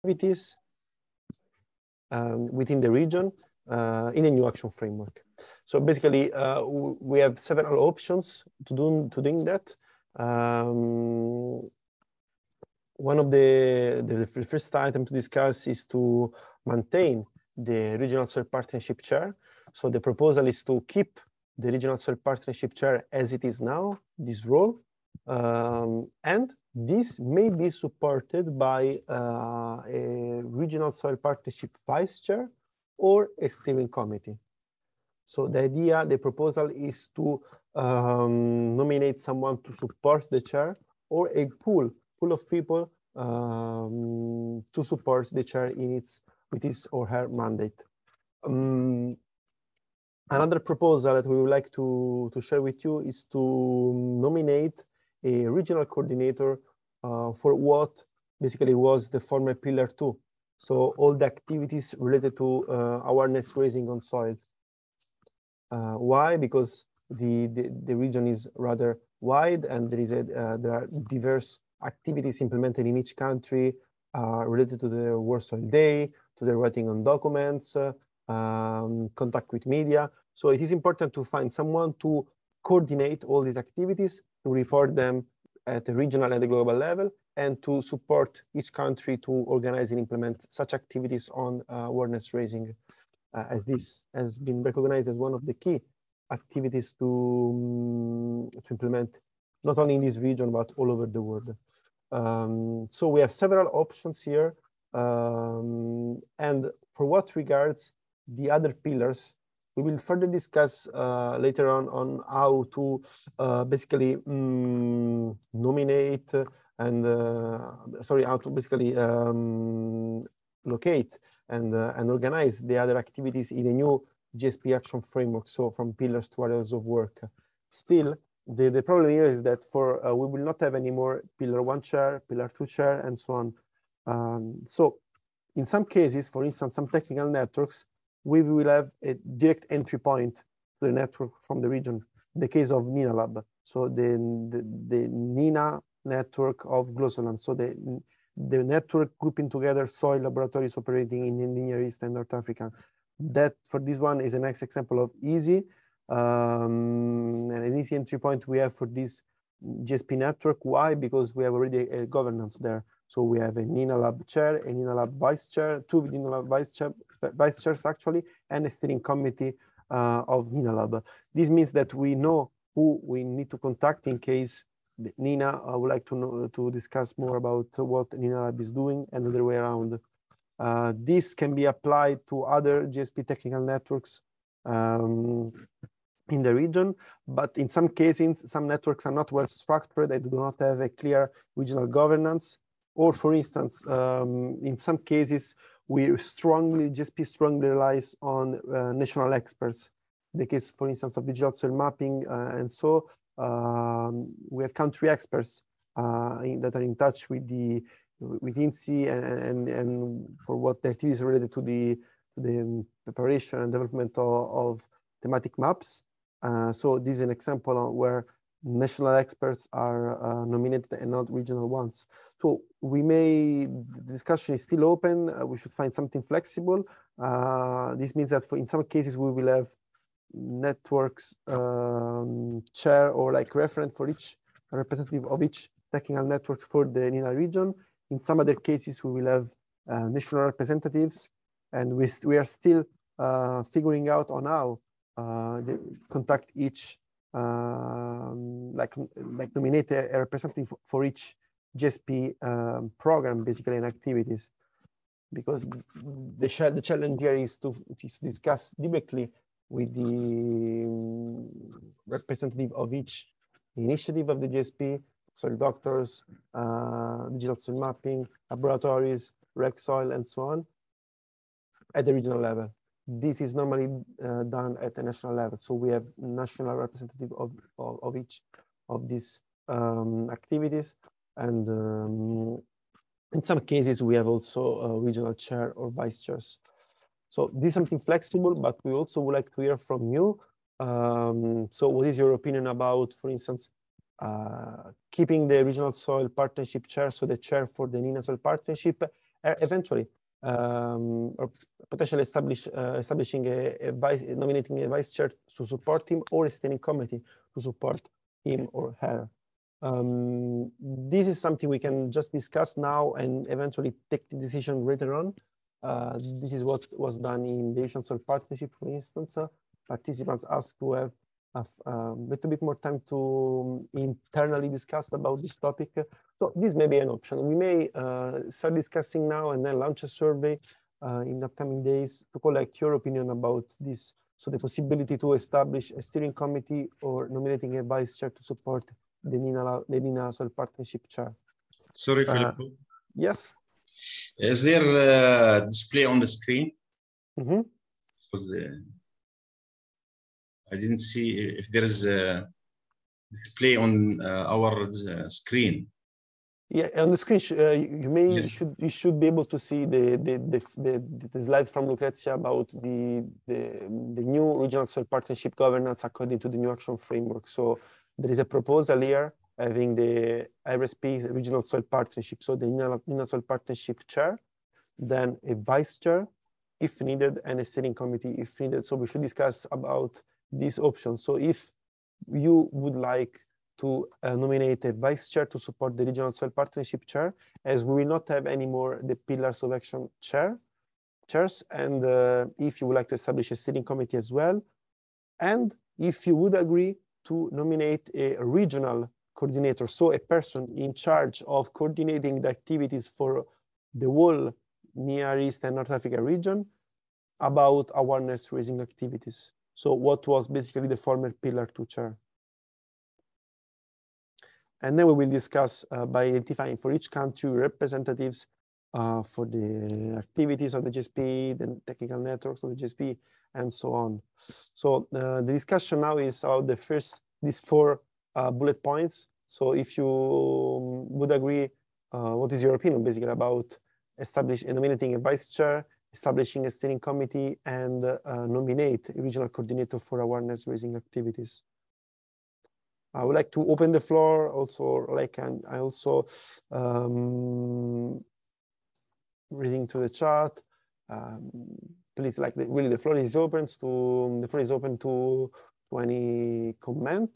activities within the region in a new action framework. So basically, we have several options to doing that. One of the first item to discuss is to maintain the Regional Soil Partnership Chair. So the proposal is to keep the Regional Soil Partnership Chair as it is now, this role, and this may be supported by a Regional Soil Partnership Vice Chair or a steering committee. So the idea, the proposal is to nominate someone to support the chair or a pool of people to support the chair in with his or her mandate. Another proposal that we would like to share with you is to nominate a regional coordinator for what basically was the former Pillar 2. So all the activities related to awareness raising on soils. Why? Because the region is rather wide, and there are diverse activities implemented in each country related to the World Soil Day, to the writing on documents, contact with media. So it is important to find someone to coordinate all these activities, to report them at the regional and the global level, and to support each country to organize and implement such activities on awareness raising, as this has been recognized as one of the key activities to implement, not only in this region, but all over the world. So we have several options here. And for what regards the other pillars, we will further discuss later on how to basically nominate and how to basically locate and organize the other activities in a new GSP action framework. So from pillars to areas of work. Still, the problem here is that we will not have any more Pillar 1 chair, Pillar 2 chair, and so on. So in some cases, for instance, some technical networks, we will have a direct entry point to the network from the region. In the case of NENA Lab, so the NENA network of Glosoland, so the network grouping together soil laboratories operating in the Near East and North Africa. That for this one is a nice example of easy and an easy entry point we have for this GSP network. Why? Because we have already a governance there. So we have a NENA Lab chair, a NENA Lab vice chair, two NENA Lab vice chairs actually, and a steering committee of NENA Lab. This means that we know who we need to contact in case NENA would like to discuss more about what NENA Lab is doing, and the other way around. This can be applied to other GSP technical networks in the region, but in some cases, some networks are not well structured. They do not have a clear regional governance. Or for instance, in some cases, GSP strongly relies on national experts. In the case, for instance, of digital soil mapping, and so we have country experts that are in touch with INSI and for what the activities related to the preparation and development of thematic maps. So this is an example where national experts are nominated and not regional ones. So the discussion is still open. We should find something flexible. This means that in some cases we will have networks chair or like referent for each representative of each technical networks for the NENA region. In some other cases, we will have national representatives, and we are still figuring out on how contact each, like nominate a representative for each GSP program, basically, and activities. Because the challenge here is to discuss directly with the representative of each initiative of the GSP, soil doctors, digital soil mapping, laboratories, rec soil, and so on, at the regional level. This is normally done at the national level. So we have national representative of each of these activities. And in some cases, we have also a regional chair or vice chairs. So this is something flexible, but we also would like to hear from you. So what is your opinion about, for instance, keeping the Regional Soil Partnership chair, so the chair for the NENA Soil Partnership, eventually, or potentially establishing nominating a vice chair to support him, or a steering committee to support him or her. This is something we can just discuss now and eventually take the decision later on. This is what was done in the NENA Soil Partnership, for instance. Participants asked to have a little bit more time to internally discuss about this topic. So this may be an option. We may start discussing now and then launch a survey in the upcoming days to collect your opinion about this. So the possibility to establish a steering committee or nominating a vice chair to support the NENA Soil Partnership chair. Sorry, Filippo. Yes. Is there a display on the screen? Mm-hmm. Because I didn't see if there is a display on our screen. Yeah, on the screen, you should be able to see the slide from Lucrezia about the new regional soil partnership governance according to the new action framework. So there is a proposal here having the RSP's regional soil partnership, so the NENA Soil Partnership chair, then a vice chair if needed, and a steering committee if needed. So we should discuss about these options. So if you would like to nominate a vice chair to support the regional soil partnership chair, as we will not have anymore the pillars of action chairs, and if you would like to establish a steering committee as well, and if you would agree to nominate a regional coordinator, so a person in charge of coordinating the activities for the whole Near East and North Africa region about awareness raising activities. So what was basically the former Pillar 2 chair. And then we will discuss by identifying for each country representatives for the activities of the GSP, the technical networks of the GSP, and so on. So the discussion now is about these four bullet points. So if you would agree, what is your opinion basically about nominating a vice chair, establishing a steering committee, and nominate a regional coordinator for awareness raising activities? I would like to open the floor also, I also reading to the chat. Please, really, the floor is open to any comment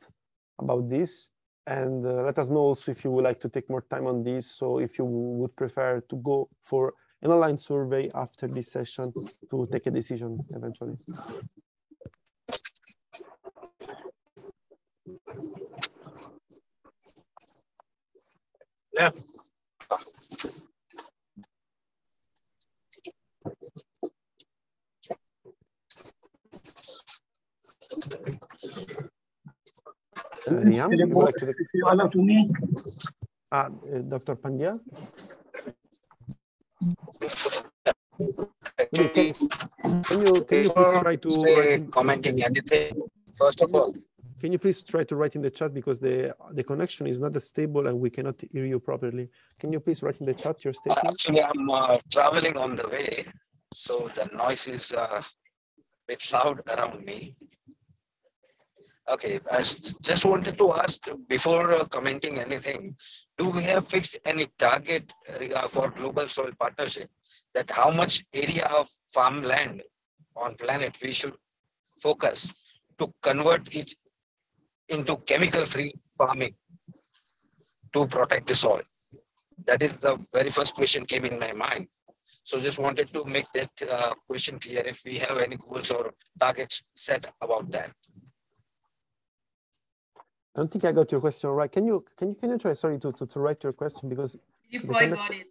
about this, and let us know also if you would like to take more time on this. So if you would prefer to go for an online survey after this session to take a decision eventually. Yeah. Riam, you would like to if you allow to me. Dr. Pandya? Can you please try to commenting anything? First of all, can you please try to write in the chat, because the connection is not that stable and we cannot hear you properly. Can you please write in the chat your statement? Actually, I'm traveling on the way, so the noise is a bit loud around me. Okay, I just wanted to ask before commenting anything, do we have fixed any target for global soil partnership, that how much area of farmland on planet we should focus to convert it into chemical-free farming to protect the soil? That is the very first question came in my mind. So just wanted to make that question clear, if we have any goals or targets set about that. I don't think I got your question right. Can you try, sorry, to write your question, because I got it.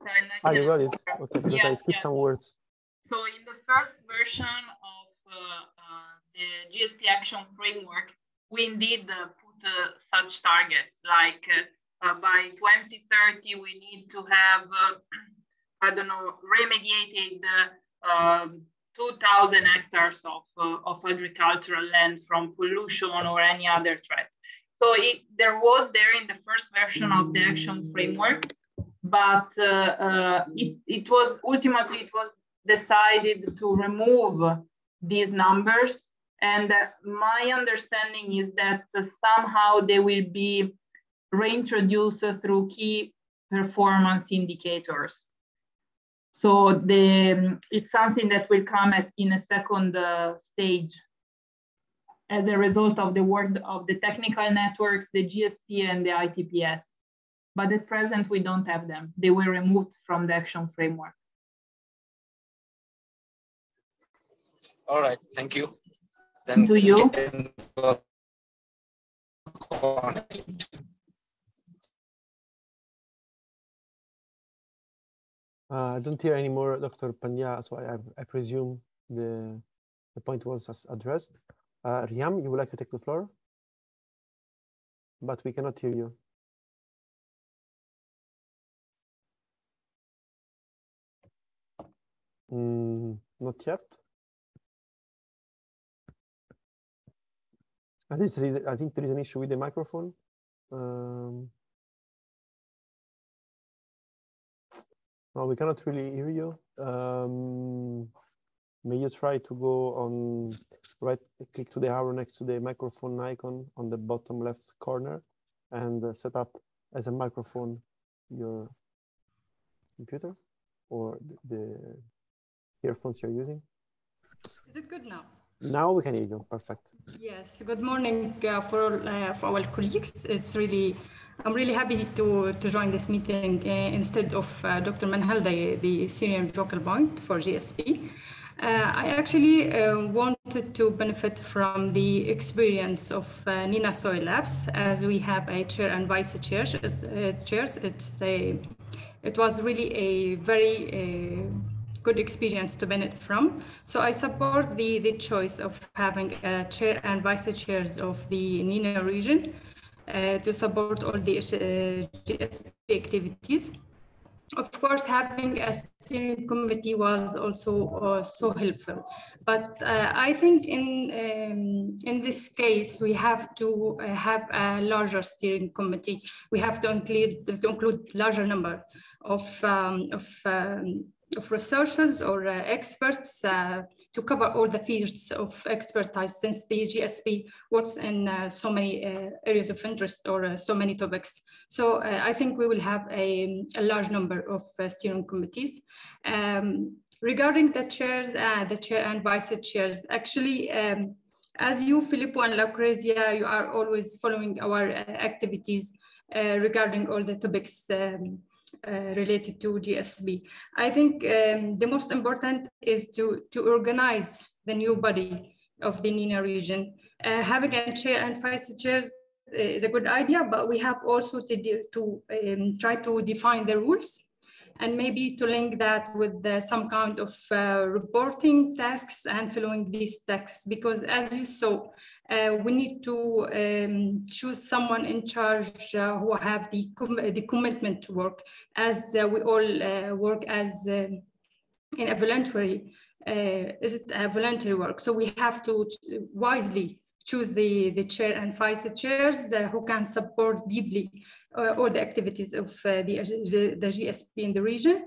You got it. Okay, because I skipped some words. So in the first version of the GSP action framework, we indeed put such targets, like by 2030 we need to have I don't know, remediated 2,000 hectares of agricultural land from pollution or any other threat. So there was there in the first version of the action framework, but it was ultimately decided to remove these numbers. And my understanding is that somehow they will be reintroduced through key performance indicators. So it's something that will come in a second stage as a result of the work of the technical networks, the GSP and the ITPS. But at present, we don't have them. They were removed from the action framework. All right, thank you. Then to you. I don't hear any more, Dr. Panya, so I presume the point was addressed. Riam, you would like to take the floor? But we cannot hear you. Not yet. I think there is an issue with the microphone. No, we cannot really hear you. May you try to go on click to the arrow next to the microphone icon on the bottom left corner and set up as a microphone your computer or the earphones you're using. Is it good now? Now we can hear you. Perfect. Yes. Good morning for our colleagues. I'm really happy to join this meeting instead of Dr. Manhal, the senior focal point for GSP. I actually wanted to benefit from the experience of NENA Soil Labs, as we have a chair and vice chair as chairs. It was really a very good experience to benefit from. So I support the choice of having a chair and vice chairs of the NENA region to support all the GSP activities. Of course, having a steering committee was also so helpful. But I think in this case, we have to have a larger steering committee. We have to include larger number of researchers or experts to cover all the fields of expertise, since the GSP works in so many areas of interest or so many topics. So I think we will have a large number of steering committees. Regarding the chairs, the chair and vice chairs, actually, as you, Filippo and Lucrezia, you are always following our activities regarding all the topics related to GSP. I think the most important is to organize the new body of the NENA region. Having a chair and vice chairs is a good idea, but we have also to try to define the rules and maybe to link that with some kind of reporting tasks and following these tasks, because as you saw, we need to choose someone in charge who have the commitment to work, as we all work as in a voluntary, is it a voluntary work? So we have to wisely choose the chair and vice chairs who can support deeply all the activities of the GSP in the region.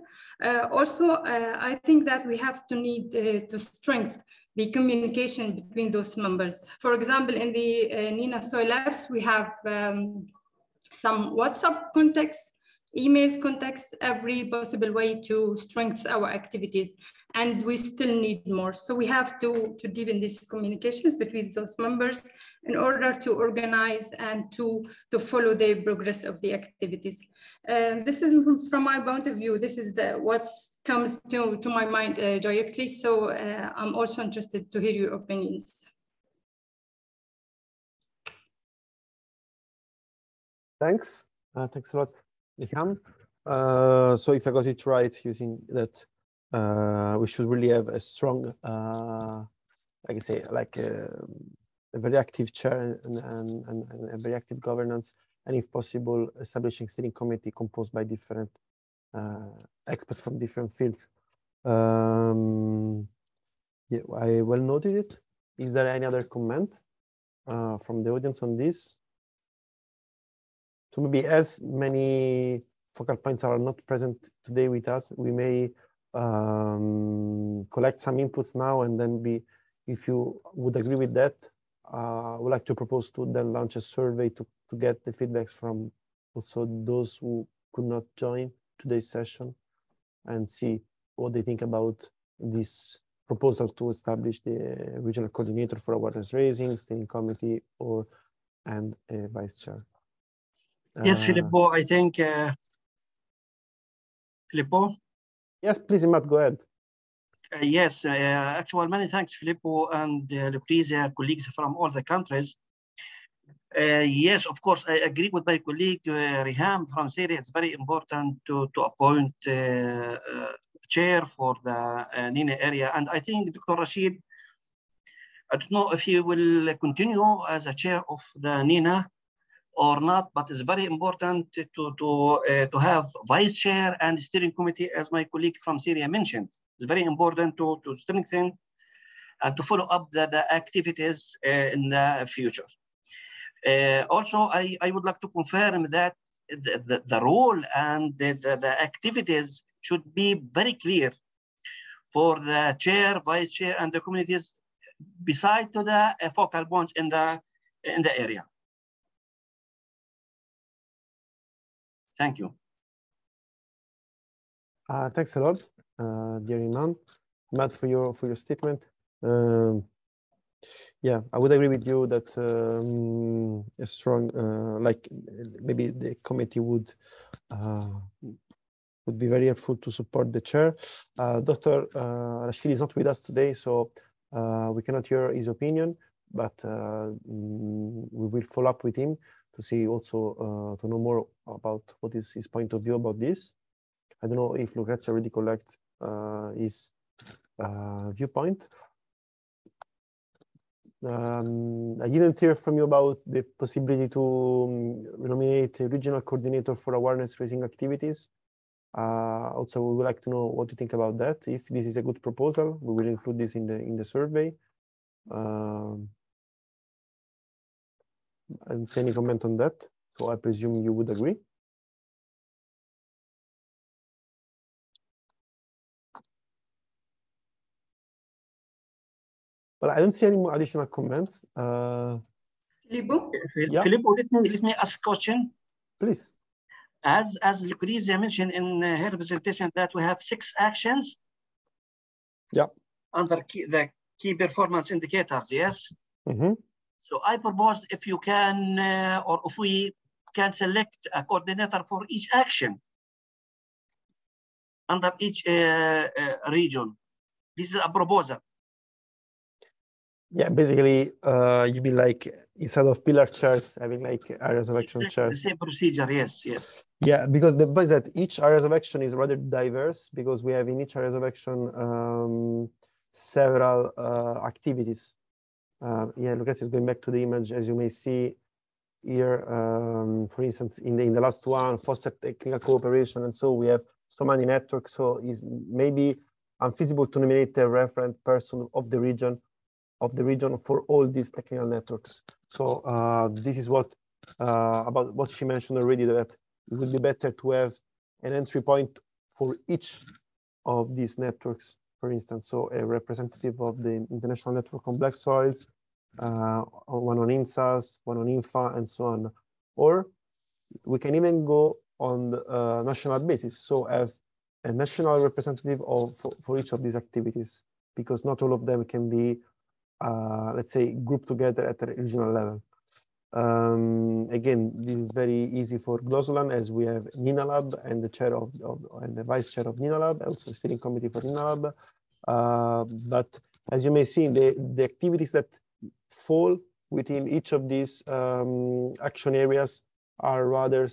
Also, I think that we have to need to strengthen the communication between those members. For example, in the NENA Soil Labs, we have some WhatsApp contacts, emails contacts, every possible way to strengthen our activities. And we still need more. So we have to deepen these communications between those members in order to organize and to follow the progress of the activities. This is from my point of view, this is what comes to my mind directly. So I'm also interested to hear your opinions. Thanks. Thanks a lot, Niham. So if I got it right, using that, we should really have a strong, like I say, like a very active chair and a very active governance, and if possible, establishing steering committee composed by different experts from different fields. Yeah, I well noted it. Is there any other comment from the audience on this? So maybe as many focal points are not present today with us, we may collect some inputs now, and then if you would agree with that, I would like to propose to then launch a survey to get the feedbacks from also those who could not join today's session and see what they think about this proposal to establish the regional coordinator for awareness raising, steering committee, and a vice chair. Yes, Filippo, I think, Filippo? Yes, please, Matt, go ahead. Yes, actually, many thanks, Filippo and Lucrezia, colleagues from all the countries. Yes, of course, I agree with my colleague Riham from Syria. It's very important to appoint chair for the NENA area. And I think Dr. Rashid, I don't know if he will continue as a chair of the NENA or not, but it's very important to have vice chair and steering committee, as my colleague from Syria mentioned. It's very important to strengthen and to follow up the activities in the future. Also, I would like to confirm that the role and the activities should be very clear for the chair, vice chair, and the committees beside to the focal points in the area. Thank you. Thanks a lot, dear Iman. Matt, for your statement. Yeah, I would agree with you that a strong, like maybe the committee would be very helpful to support the chair. Dr. Rashid is not with us today, so we cannot hear his opinion, but we will follow up with him to see also to know more about what is his point of view about this. I don't know if Lucrezia already collects his viewpoint. I didn't hear from you about the possibility to nominate a regional coordinator for awareness raising activities. Also, we would like to know what you think about that. If this is a good proposal, we will include this in the survey. I didn't see any comment on that, so I presume you would agree. Well, I don't see any more additional comments. Filippo? Yeah. Filippo, let me ask a question. Please. As Lucrezia mentioned in her presentation that we have 6 actions. Yeah. Under the key performance indicators, yes? Mm-hmm. So I propose if you can, or if we can select a coordinator for each action under each region. This is a proposal. Yeah, basically, you mean like instead of pillar chairs, having like areas of action chairs. The same procedure, yes, yes. Yeah, because the point is that each areas of action is rather diverse because we have in each areas of action several activities. Yeah, Lucrezia is going back to the image, as you may see here. For instance, in the last one, foster technical cooperation, and so we have so many networks. So it's maybe unfeasible to nominate a referent person of the region for all these technical networks. So this is what about what she mentioned already, that it would be better to have an entry point for each of these networks, for instance. So a representative of the International Network on Black Soils, one on INSAS, one on INFA, and so on. Or we can even go on the national basis. So have a national representative for each of these activities, because not all of them can be let's say, grouped together at a regional level. Again, this is very easy for Glosolan, as we have NENA Lab and the chair and the vice chair of NENA Lab, also steering committee for NENA Lab. But as you may see, the activities that fall within each of these action areas are rather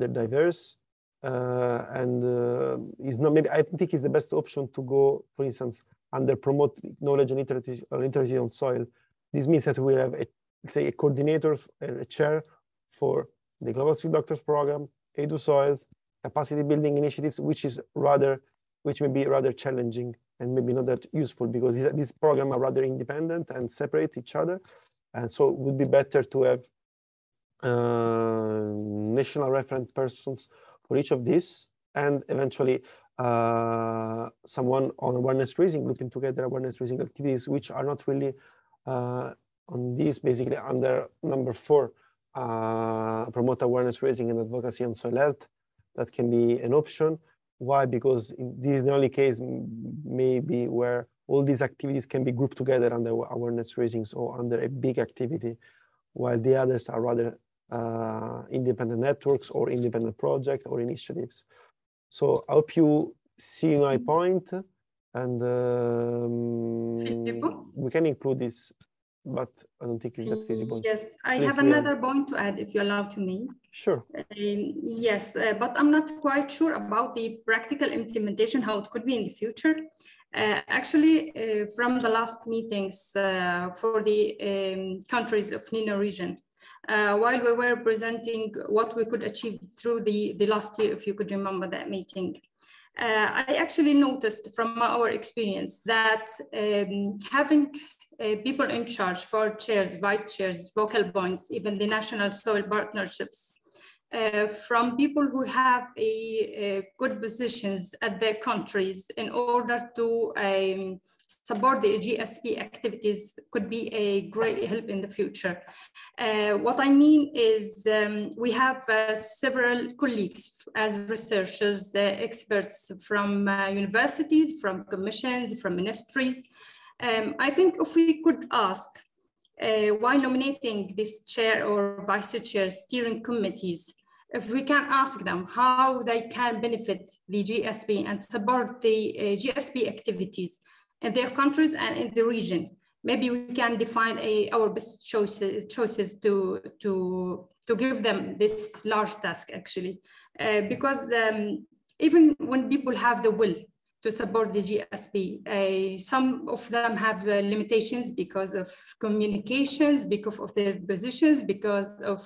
diverse, and is not maybe I think is the best option to go, for instance, under promote knowledge and literacy on soil. This means that we have a coordinator, a chair for the Global Street Doctors Program, Edu Soils, capacity building initiatives, which may be rather challenging and maybe not that useful because these programs are rather independent and separate each other. And so it would be better to have national referent persons for each of these, and eventually someone on awareness raising, grouping together awareness raising activities, which are not really on these, basically under number 4, promote awareness raising and advocacy on soil health. That can be an option. Why? Because this is the only case maybe where all these activities can be grouped together under awareness raising, so under a big activity, while the others are rather independent networks or independent projects or initiatives. So I hope you see my point, and we can include this, but I don't think that's feasible. Yes, I have another point to add, if you allow to me. Sure. Yes, but I'm not quite sure about the practical implementation, how it could be in the future. Actually, from the last meetings for the countries of NENA region, while we were presenting what we could achieve through the last year, if you could remember that meeting, I actually noticed from our experience that having people in charge for chairs, vice chairs, focal points, even the national soil partnerships, from people who have good positions at their countries in order to support the GSP activities could be a great help in the future. What I mean is we have several colleagues as researchers, experts from universities, from commissions, from ministries. I think if we could ask, while nominating this chair or vice chair steering committees, if we can ask them how they can benefit the GSP and support the GSP activities in their countries and in the region, maybe we can define our best choices to give them this large task, actually. Because even when people have the will to support the GSP, some of them have limitations because of communications, because of their positions, because of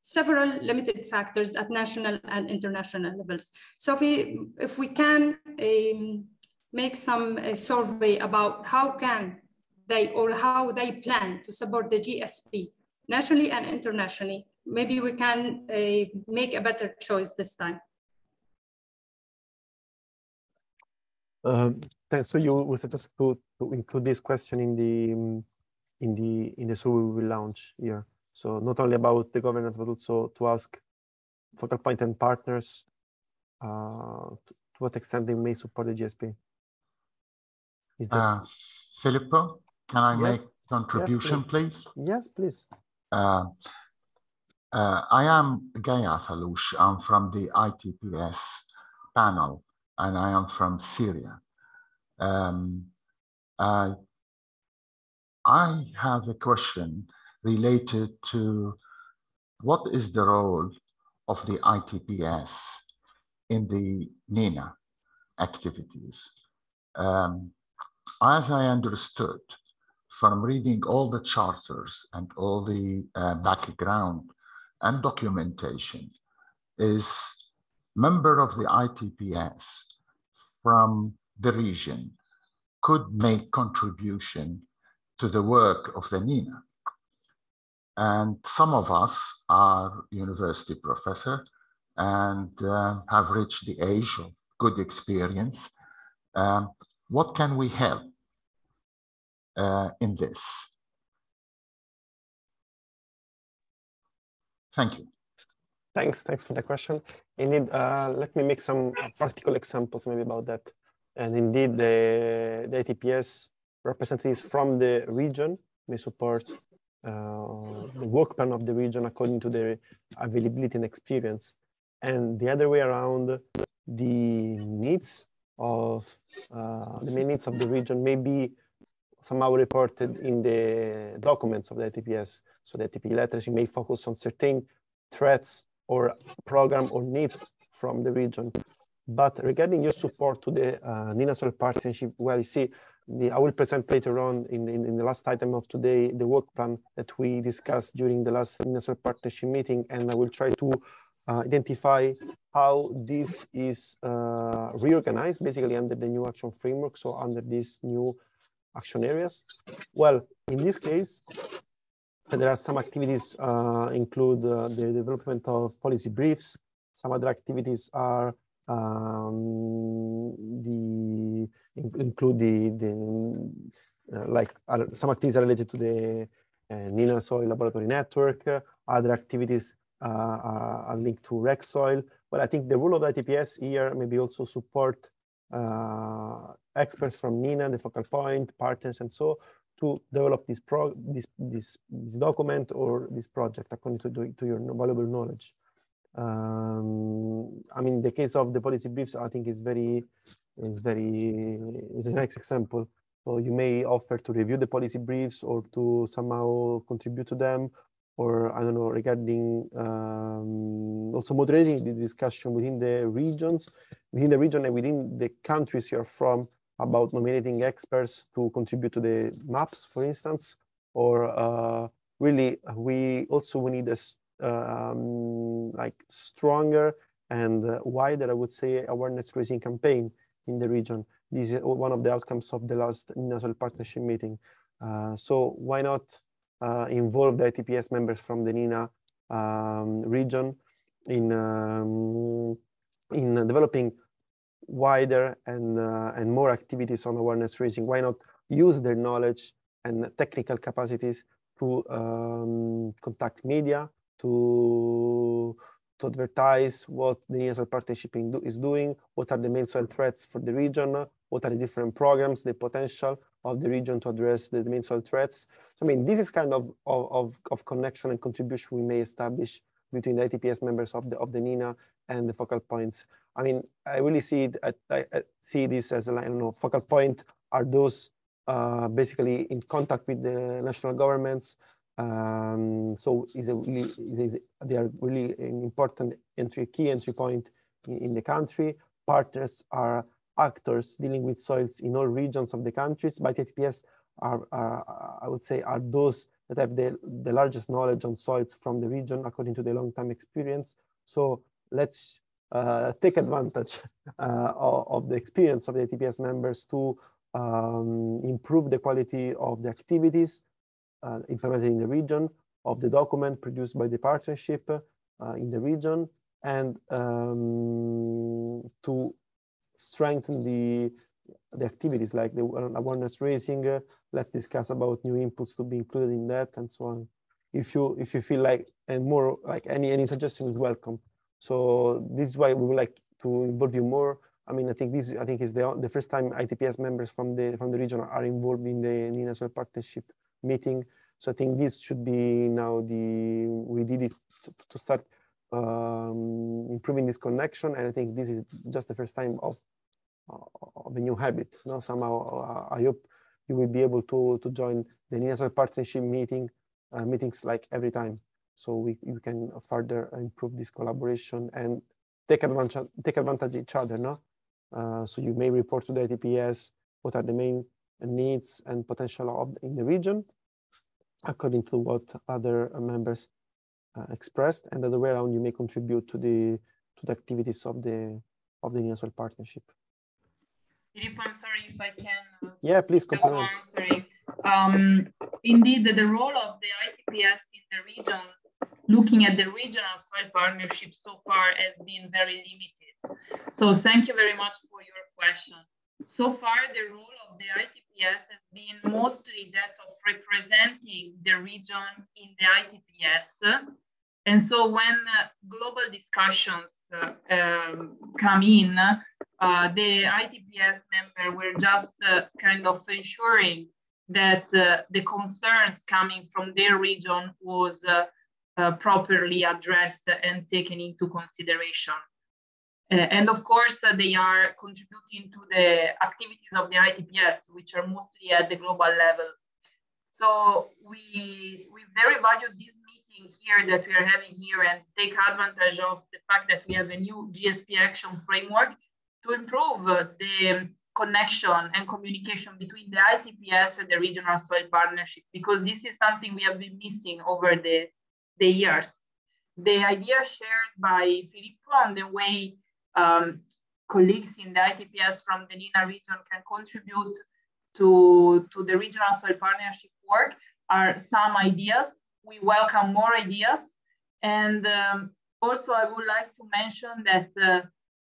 several limited factors at national and international levels. So if we can make some survey about how can they or how they plan to support the GSP nationally and internationally, maybe we can make a better choice this time. Thanks. So you will suggest to include this question in the survey we will launch here. So not only about the governance, but also to ask focal point and partners to what extent they may support the GSP. Filippo, can I Yes. make contribution, please? Yes, please. I am Gaya Thalouche. I'm from the ITPS panel, and I am from Syria. I have a question related to what is the role of the ITPS in the NENA activities. As I understood from reading all the charters and all the background and documentation, is member of the ITPS from the region could make contribution to the work of the NENA. And some of us are university professor and have reached the age of good experience. What can we help in this? Thank you. Thanks for the question. Indeed, let me make some practical examples maybe about that. And indeed, the ITPS representatives from the region may support the work plan of the region according to their availability and experience. And the other way around, the needs of the main needs of the region may be somehow reported in the documents of the ITPS. So the ITP letters, you may focus on certain threats or program or needs from the region. But regarding your support to the NENA Soil Partnership, well, you see, I will present later on in the last item of today, the work plan that we discussed during the last NENA Soil Partnership meeting, and I will try to identify how this is reorganized, basically under the new action framework, so under these new action areas. Well, in this case, there are some activities include the development of policy briefs. Some other activities are some activities are related to the NENA Soil Laboratory Network. Other activities are linked to REC Soil. Well, I think the role of the ITPS here maybe also support experts from NENA, the focal point, partners, and so to develop this document or this project according to your valuable knowledge. I mean, the case of the policy briefs, I think is a nice example. So you may offer to review the policy briefs or to somehow contribute to them, or I don't know, regarding also moderating the discussion within the regions, and within the countries you're from about nominating experts to contribute to the maps, for instance, or really we need a like stronger and wider, I would say, awareness raising campaign in the region. This is one of the outcomes of the last NENA Soil Partnership meeting. So why not involve the ITPS members from the NENA region in developing wider and more activities on awareness raising? Why not use their knowledge and technical capacities to contact media, to advertise what the NENA Soil Partnership is doing, what are the main soil threats for the region, what are the different programs, the potential of the region to address the main soil threats. So, I mean, this is kind of connection and contribution we may establish between the ITPS members of the NENA and the focal points. I mean, I really see it, I see this as a, I don't know, focal point are those basically in contact with the national governments. So they are really an important key entry point in the country. Partners are actors dealing with soils in all regions of the countries, but ITPS are I would say, are those that have the largest knowledge on soils from the region according to the long-term experience. So let's take advantage of the experience of the ITPS members to improve the quality of the activities implemented in the region, of the document produced by the partnership in the region, and to strengthen the activities like the awareness raising. Let's discuss about new inputs to be included in that, and so on. If you feel like, and more like any suggestion is welcome. So this is why we would like to involve you more. I mean, I think is the first time ITPS members from the region are involved in the NENA Soil Partnership meeting. So I think this should be now we did it to start improving this connection, and I think this is just the first time of a new habit. No, somehow I hope you will be able to join the NENA Soil Partnership meetings like every time, so we can further improve this collaboration and take advantage each other. No, so you may report to the ITPS what are the main needs and potential in the region, according to what other members expressed, and the other way around, you may contribute to the activities of the NENA Soil Partnership. Filippo, I'm sorry if I can. Yeah, please compliment. Indeed, the role of the ITPS in the region, looking at the regional soil partnership so far, has been very limited. So thank you very much for your question. So far, the role of the ITPS has been mostly that of representing the region in the ITPS. And so when global discussions come in, the ITPS member were just kind of ensuring that the concerns coming from their region was properly addressed and taken into consideration. And of course, they are contributing to the activities of the ITPS, which are mostly at the global level. So we very value this meeting here that we are having here, and take advantage of the fact that we have a new GSP action framework to improve the connection and communication between the ITPS and the regional soil partnership, because this is something we have been missing over the years. The idea shared by Filippo and the way colleagues in the ITPS from the NENA region can contribute to the regional soil partnership work are some ideas. We welcome more ideas. And also I would like to mention that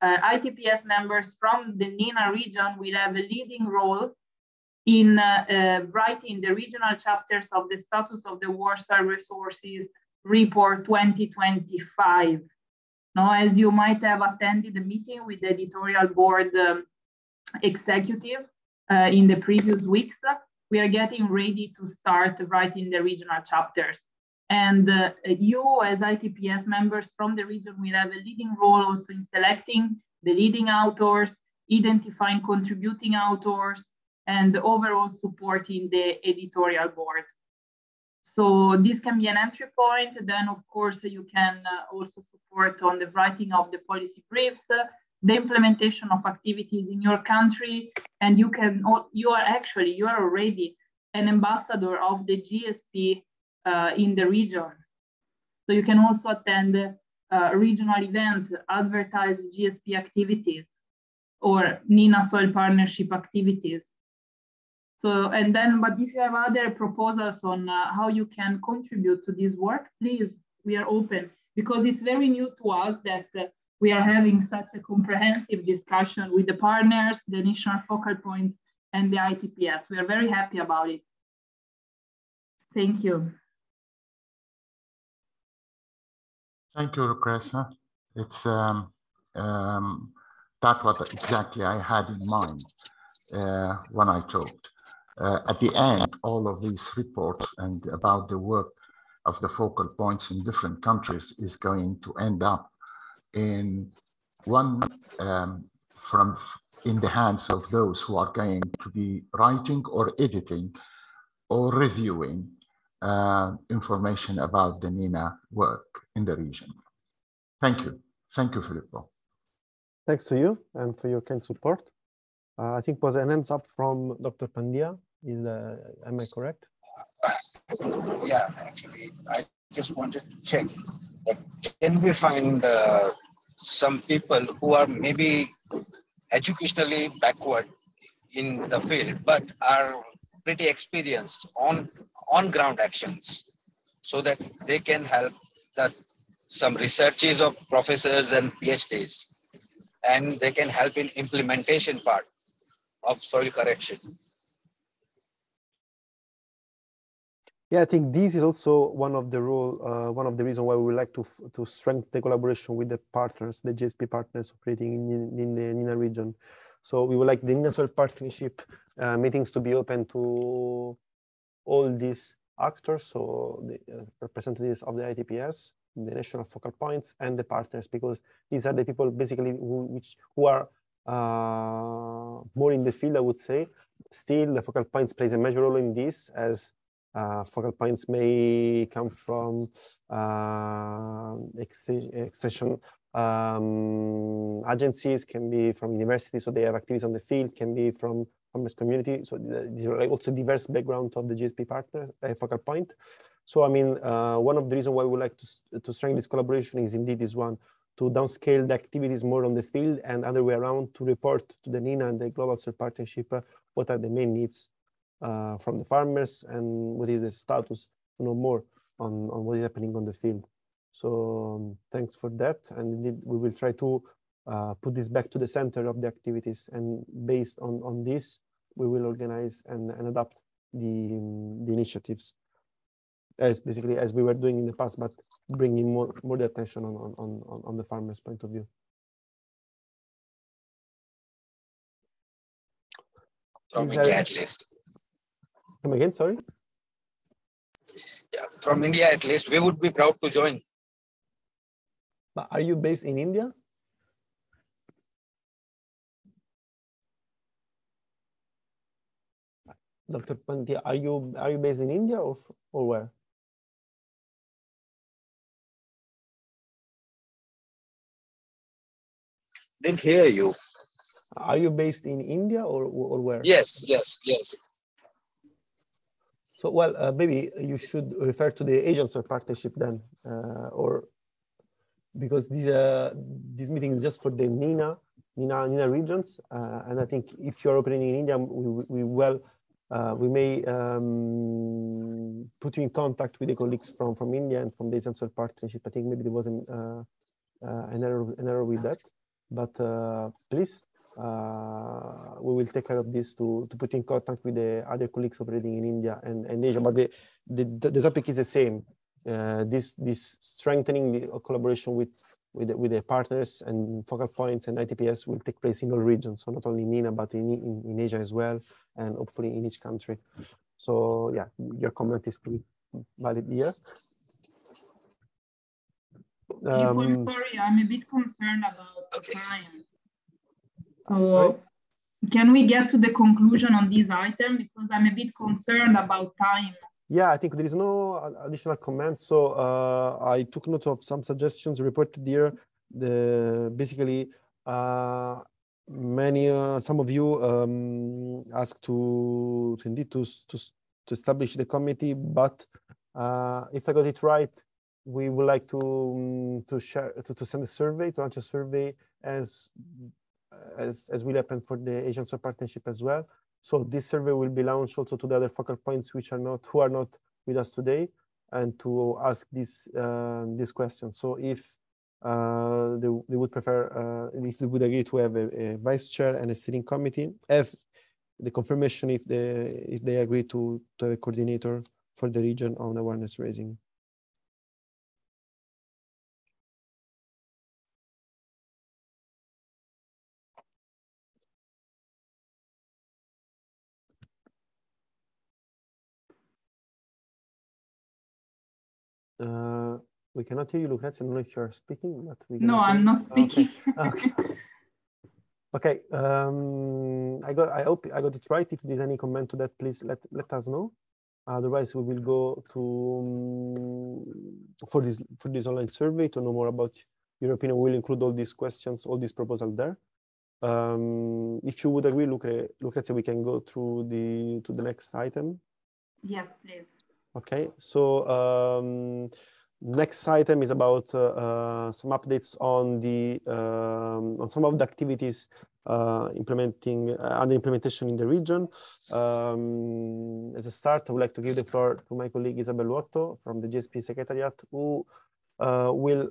ITPS members from the NENA region will have a leading role in writing the regional chapters of the Status of the War Soil Resources Report 2025. Now, as you might have attended the meeting with the editorial board executive in the previous weeks, we are getting ready to start writing the regional chapters. And you as ITPS members from the region will have a leading role also in selecting the leading authors, identifying contributing authors, and overall supporting the editorial board. So this can be an entry point. Then, of course, you can also support on the writing of the policy briefs, the implementation of activities in your country, and you are already an ambassador of the GSP in the region. So you can also attend regional events, advertise GSP activities or NENA Soil Partnership activities. So, and then, but if you have other proposals on how you can contribute to this work, please, we are open, because it's very new to us that we are having such a comprehensive discussion with the partners, the national focal points, and the ITPS. We are very happy about it. Thank you. Thank you, Lucrezia. It's that's what exactly I had in mind when I talked. At the end, all of these reports and about the work of the focal points in different countries is going to end up in one in the hands of those who are going to be writing or editing or reviewing information about the NENA work in the region. Thank you. Thank you, Filippo. Thanks to you and for your kind support. I think was an hands up from Dr. Pandya. Am I correct? Yeah, actually, I just wanted to check that can we find some people who are maybe educationally backward in the field, but are pretty experienced on ground actions, so that they can help some researches of professors and PhDs, and they can help in implementation part of soil correction. Yeah, I think this is also one of the reasons why we would like to strengthen the collaboration with the partners, the GSP partners operating in the NENA region. So we would like the NENA Soil Partnership meetings to be open to all these actors, so the representatives of the ITPS, the national focal points, and the partners, because these are the people basically who are more in the field, I would say. Still, the focal points plays a major role in this, as focal points may come from extension agencies, can be from universities, so they have activities on the field, can be from farmers community. So these are also diverse background of the GSP partner focal point. So I mean, one of the reasons why we would like to strengthen this collaboration is indeed this one, to downscale the activities more on the field, and other way around, to report to the NENA and the Global Soil Partnership what are the main needs from the farmers and what is the status, to know more on what is happening on the field. So thanks for that, and indeed we will try to put this back to the center of the activities, and based on this we will organize and adapt the initiatives as basically as we were doing in the past, but bringing more the attention on the farmers' point of view. From India at least. Come again, sorry? Yeah, from India at least, we would be proud to join. But are you based in India? Dr. Pandya, are you based in India or where? Didn't hear you. Are you based in India or where? Yes. So, well, maybe you should refer to the Asian Soil Partnership then, or because this meeting is just for the NENA regions, and I think if you're operating in India, we may put you in contact with the colleagues from India and from the Asian Soil Partnership. I think maybe there was an error with that, but please. We will take care of this to put in contact with the other colleagues operating in India and Asia. But the topic is the same. This strengthening the collaboration with with the partners and focal points and ITPS will take place in all regions. So not only in NENA, but in Asia as well, and hopefully in each country. So yeah, your comment is still valid here. I'm sorry, I'm a bit concerned about the time. So sorry? Can we get to the conclusion on this item? Because I'm a bit concerned about time. Yeah, I think there is no additional comments. So I took note of some suggestions reported here. Basically, some of you asked to establish the committee, but if I got it right, we would like to send a survey, to launch a survey as will happen for the Asian Soil Partnership as well. So this survey will be launched also to the other focal points who are not with us today, and to ask this question. So if they would prefer, if they would agree to have a vice chair and a steering committee, have the confirmation if they agree to have a coordinator for the region on awareness raising. We cannot hear you, Lucrezia. I don't know if you're speaking, but we No, I'm not speaking. Okay. Okay. I hope I got it right. If there's any comment to that, please let us know. Otherwise, we will go to for this online survey to know more about your opinion. We'll include all these questions, all these proposals there. If you would agree, Lucrezia, we can go through to the next item. Yes, please. Okay, so next item is about some updates on on some of the activities under implementation in the region. As a start, I would like to give the floor to my colleague Isabel Otto from the GSP Secretariat, who will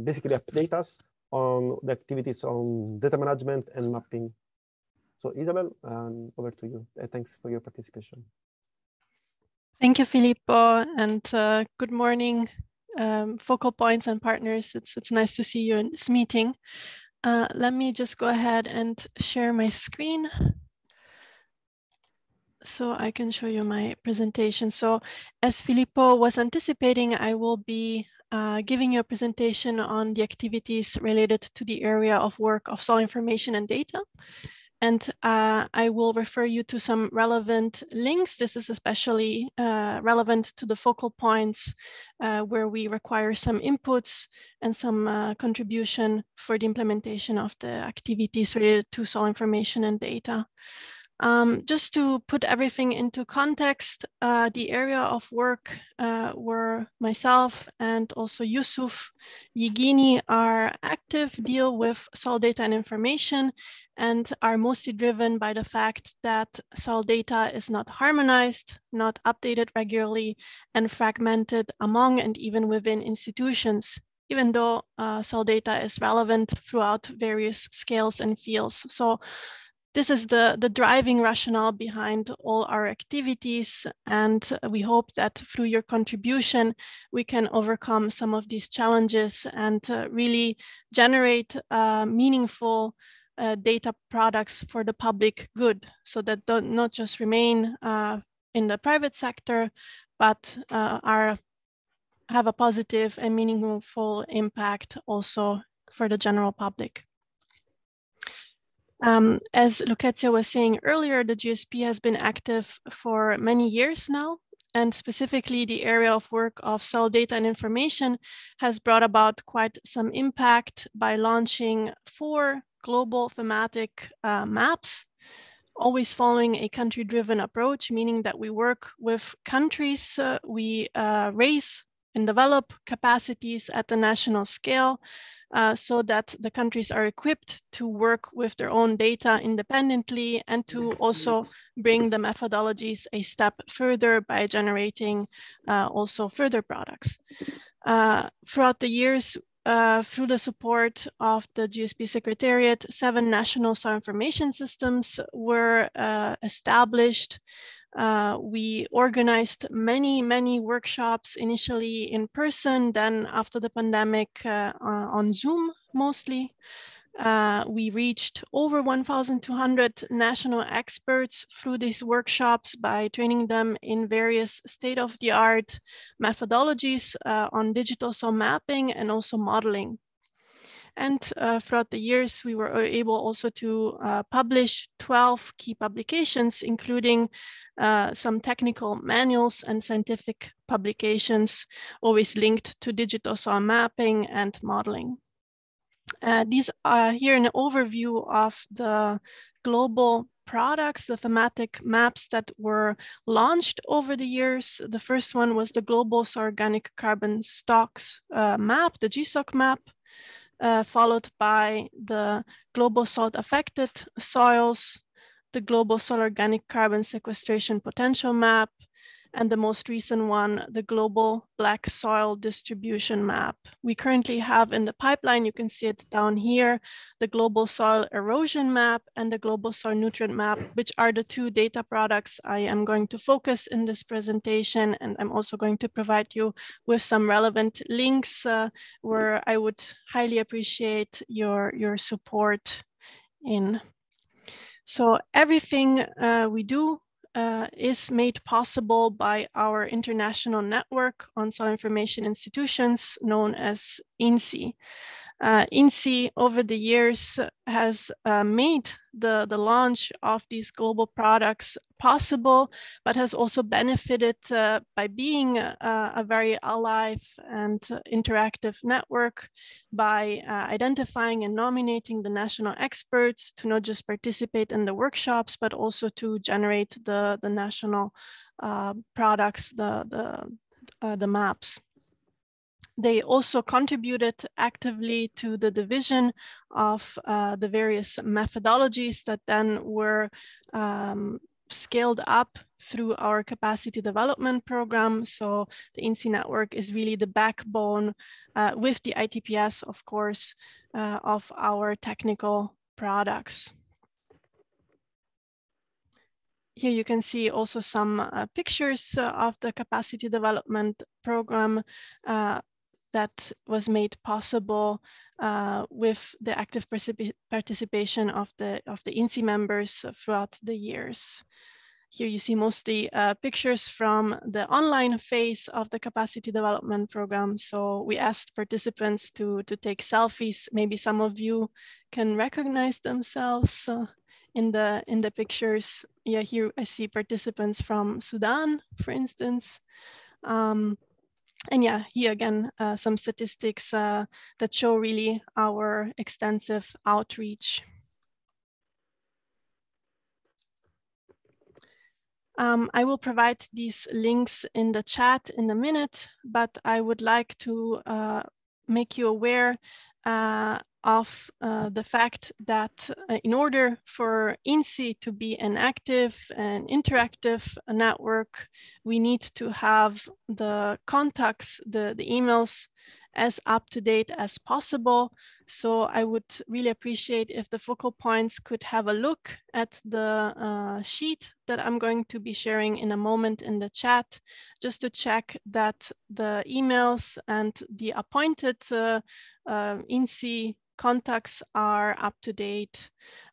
basically update us on the activities on data management and mapping. So Isabel, over to you. Thanks for your participation. Thank you, Filippo, and good morning, focal points and partners. It's nice to see you in this meeting. Let me just go ahead and share my screen so I can show you my presentation. So as Filippo was anticipating, I will be giving you a presentation on the activities related to the area of work of soil information and data. And I will refer you to some relevant links. This is especially relevant to the focal points where we require some inputs and some contribution for the implementation of the activities related to soil information and data. Just to put everything into context, the area of work where myself and also Yusuf Yigini are active deal with soil data and information, and are mostly driven by the fact that soil data is not harmonized, not updated regularly, and fragmented among and even within institutions, even though soil data is relevant throughout various scales and fields. So this is the driving rationale behind all our activities, and we hope that through your contribution, we can overcome some of these challenges and really generate meaningful data products for the public good, so that not just remain in the private sector, but have a positive and meaningful impact also for the general public. As Lucrezia was saying earlier, the GSP has been active for many years now, and specifically the area of work of soil data and information has brought about quite some impact by launching 4 global thematic maps, always following a country-driven approach, meaning that we work with countries, we raise and develop capacities at the national scale, so that the countries are equipped to work with their own data independently, and to also bring the methodologies a step further by generating also further products. Throughout the years, through the support of the GSP Secretariat, 7 national soil information systems were established We organized many workshops, initially in person, then after the pandemic on Zoom mostly. We reached over 1,200 national experts through these workshops by training them in various state-of-the-art methodologies on digital soil mapping and also modeling. And throughout the years, we were able also to publish 12 key publications, including some technical manuals and scientific publications, always linked to digital soil mapping and modeling. These are here an overview of the global products, the thematic maps that were launched over the years. The first one was the Global Soil Organic Carbon Stocks map, the GSOC map, followed by the Global Salt Affected Soils, the Global Soil Organic Carbon Sequestration Potential map, and the most recent one, the Global Black Soil Distribution Map. We currently have in the pipeline, you can see it down here, the Global Soil Erosion Map and the Global Soil Nutrient Map, which are the two data products I am going to focus in this presentation. And I'm also going to provide you with some relevant links where I would highly appreciate your support in. So everything we do is made possible by our international network on soil information institutions known as INSI. INSI over the years has made the launch of these global products possible, but has also benefited by being a very alive and interactive network by identifying and nominating the national experts to not just participate in the workshops, but also to generate the national products, the maps. They also contributed actively to the division of the various methodologies that then were scaled up through our capacity development program. So the INSI network is really the backbone with the ITPS, of course, of our technical products. Here you can see also some pictures of the capacity development program that was made possible with the active participation of the INSI members throughout the years. Here you see mostly pictures from the online phase of the capacity development program. So we asked participants to take selfies. Maybe some of you can recognize themselves in the pictures. Yeah, here I see participants from Sudan, for instance. And yeah, here again, some statistics that show really our extensive outreach. I will provide these links in the chat in a minute, but I would like to make you aware of the fact that in order for INSI to be an active and interactive network, we need to have the contacts, the emails as up to date as possible. So I would really appreciate if the focal points could have a look at the sheet that I'm going to be sharing in a moment in the chat, just to check that the emails and the appointed INSI contacts are up to date.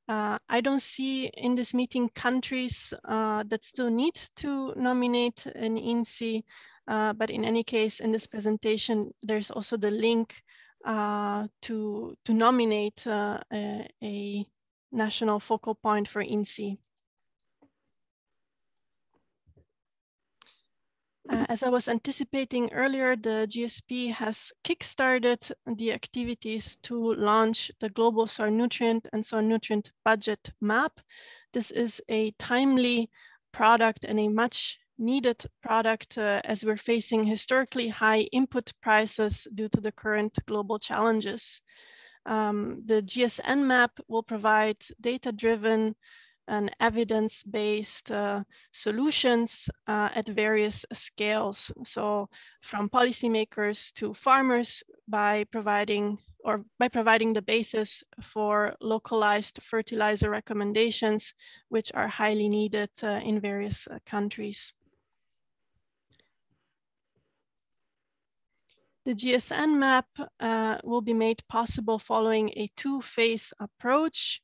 I don't see in this meeting countries that still need to nominate an INSI, but in any case, in this presentation, there's also the link to nominate a national focal point for INSI. As I was anticipating earlier, the GSP has kickstarted the activities to launch the Global Soil Nutrient and Soil Nutrient Budget Map. This is a timely product and a much needed product as we're facing historically high input prices due to the current global challenges. The GSN map will provide data-driven and evidence-based solutions at various scales. So from policymakers to farmers by providing or by providing the basis for localized fertilizer recommendations, which are highly needed in various countries. The GSN map will be made possible following a two-phase approach.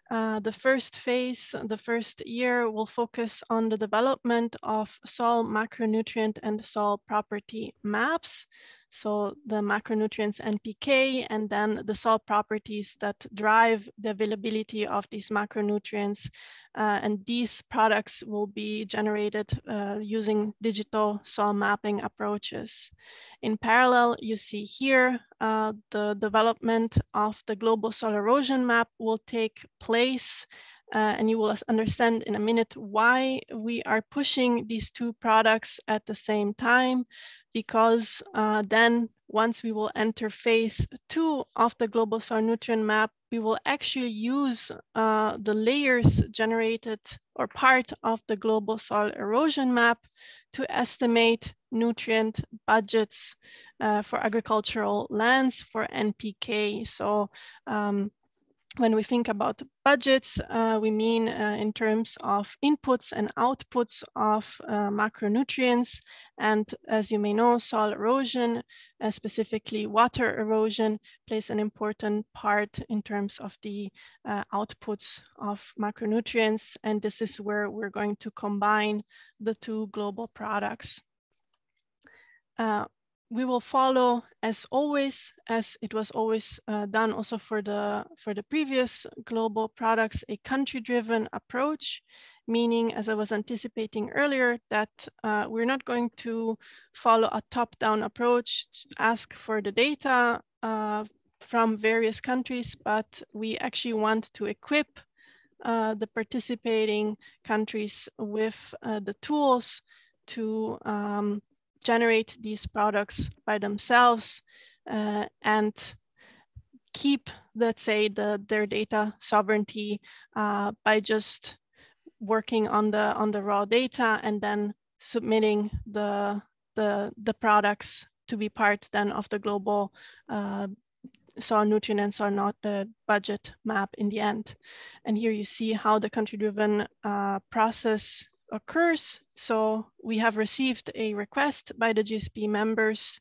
The first phase, the first year, will focus on the development of soil macronutrient and soil property maps. So the macronutrients NPK, and then the soil properties that drive the availability of these macronutrients. And these products will be generated using digital soil mapping approaches. In parallel, you see here the development of the global soil erosion map will take place, and you will understand in a minute why we are pushing these two products at the same time, because then once we will enter phase 2 of the global soil nutrient map, we will actually use the layers generated or part of the global soil erosion map to estimate nutrient budgets for agricultural lands for NPK. So when we think about budgets, we mean in terms of inputs and outputs of macronutrients. And as you may know, soil erosion, specifically water erosion, plays an important part in terms of the outputs of macronutrients. And this is where we're going to combine the two global products. We will follow, as always, as it was always done also for the previous global products, a country-driven approach, meaning, as I was anticipating earlier, that we're not going to follow a top-down approach, ask for the data from various countries, but we actually want to equip the participating countries with the tools to generate these products by themselves and keep, let's say, their data sovereignty by just working on the raw data and then submitting the products to be part then of the global soil nutrient and soil budget map in the end. And here you see how the country-driven process occurs. So we have received a request by the GSP members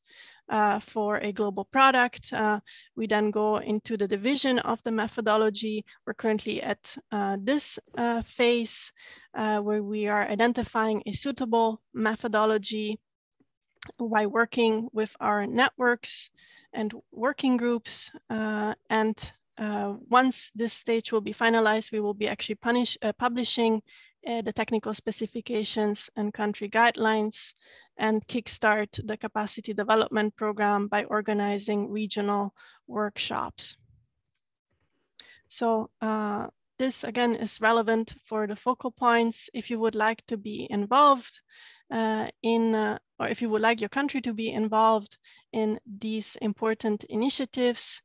for a global product. We then go into the division of the methodology. We're currently at this phase where we are identifying a suitable methodology by working with our networks and working groups. Once this stage will be finalized, we will be actually publishing the technical specifications and country guidelines and kickstart the capacity development program by organizing regional workshops. So this again is relevant for the focal points. If you would like to be involved or if you would like your country to be involved in these important initiatives,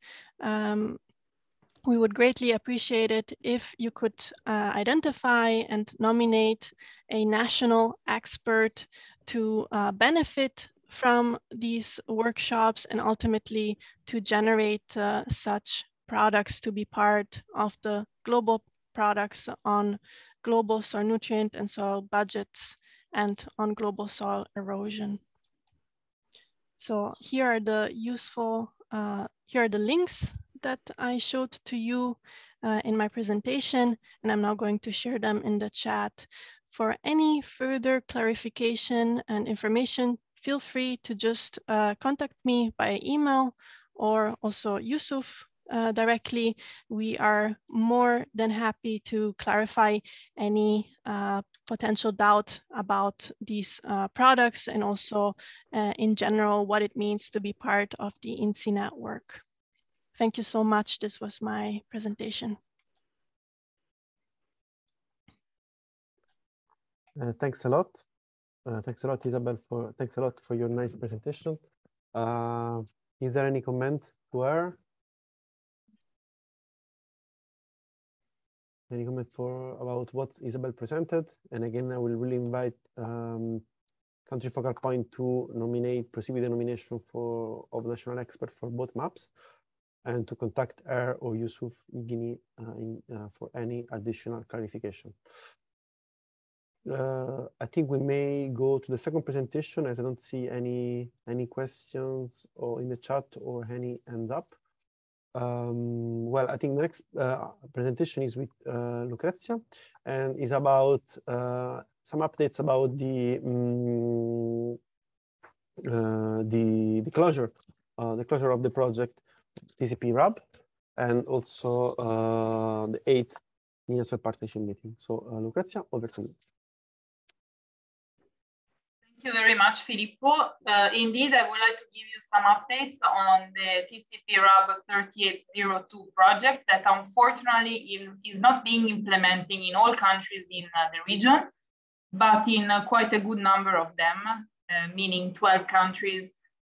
we would greatly appreciate it if you could identify and nominate a national expert to benefit from these workshops and ultimately to generate such products to be part of the global products on global soil nutrient and soil budgets and on global soil erosion. So here are the here are the links that I showed to you in my presentation, and I'm now going to share them in the chat. For any further clarification and information, feel free to just contact me by email or also Yusuf directly. We are more than happy to clarify any potential doubt about these products and also in general what it means to be part of the INSEE network. Thank you so much. This was my presentation. Thanks a lot. Thanks a lot, Isabel. Thanks a lot for your nice presentation. Is there any comment to her? Any comment about what Isabel presented? And again, I will really invite Country Focal Point to proceed with the nomination of national expert for both maps. and to contact her or Yusuf Igini for any additional clarification. I think we may go to the second presentation, as I don't see any questions or in the chat or any hand up. Well, I think the next presentation is with Lucrezia, and is about some updates about the closure of the project TCP RAB, and also the 8th NENA Soil Partnership meeting. So Lucrezia, over to you. Thank you very much, Filippo. Indeed, I would like to give you some updates on the TCP RAB 3802 project that unfortunately is not being implemented in all countries in the region, but in quite a good number of them, meaning 12 countries,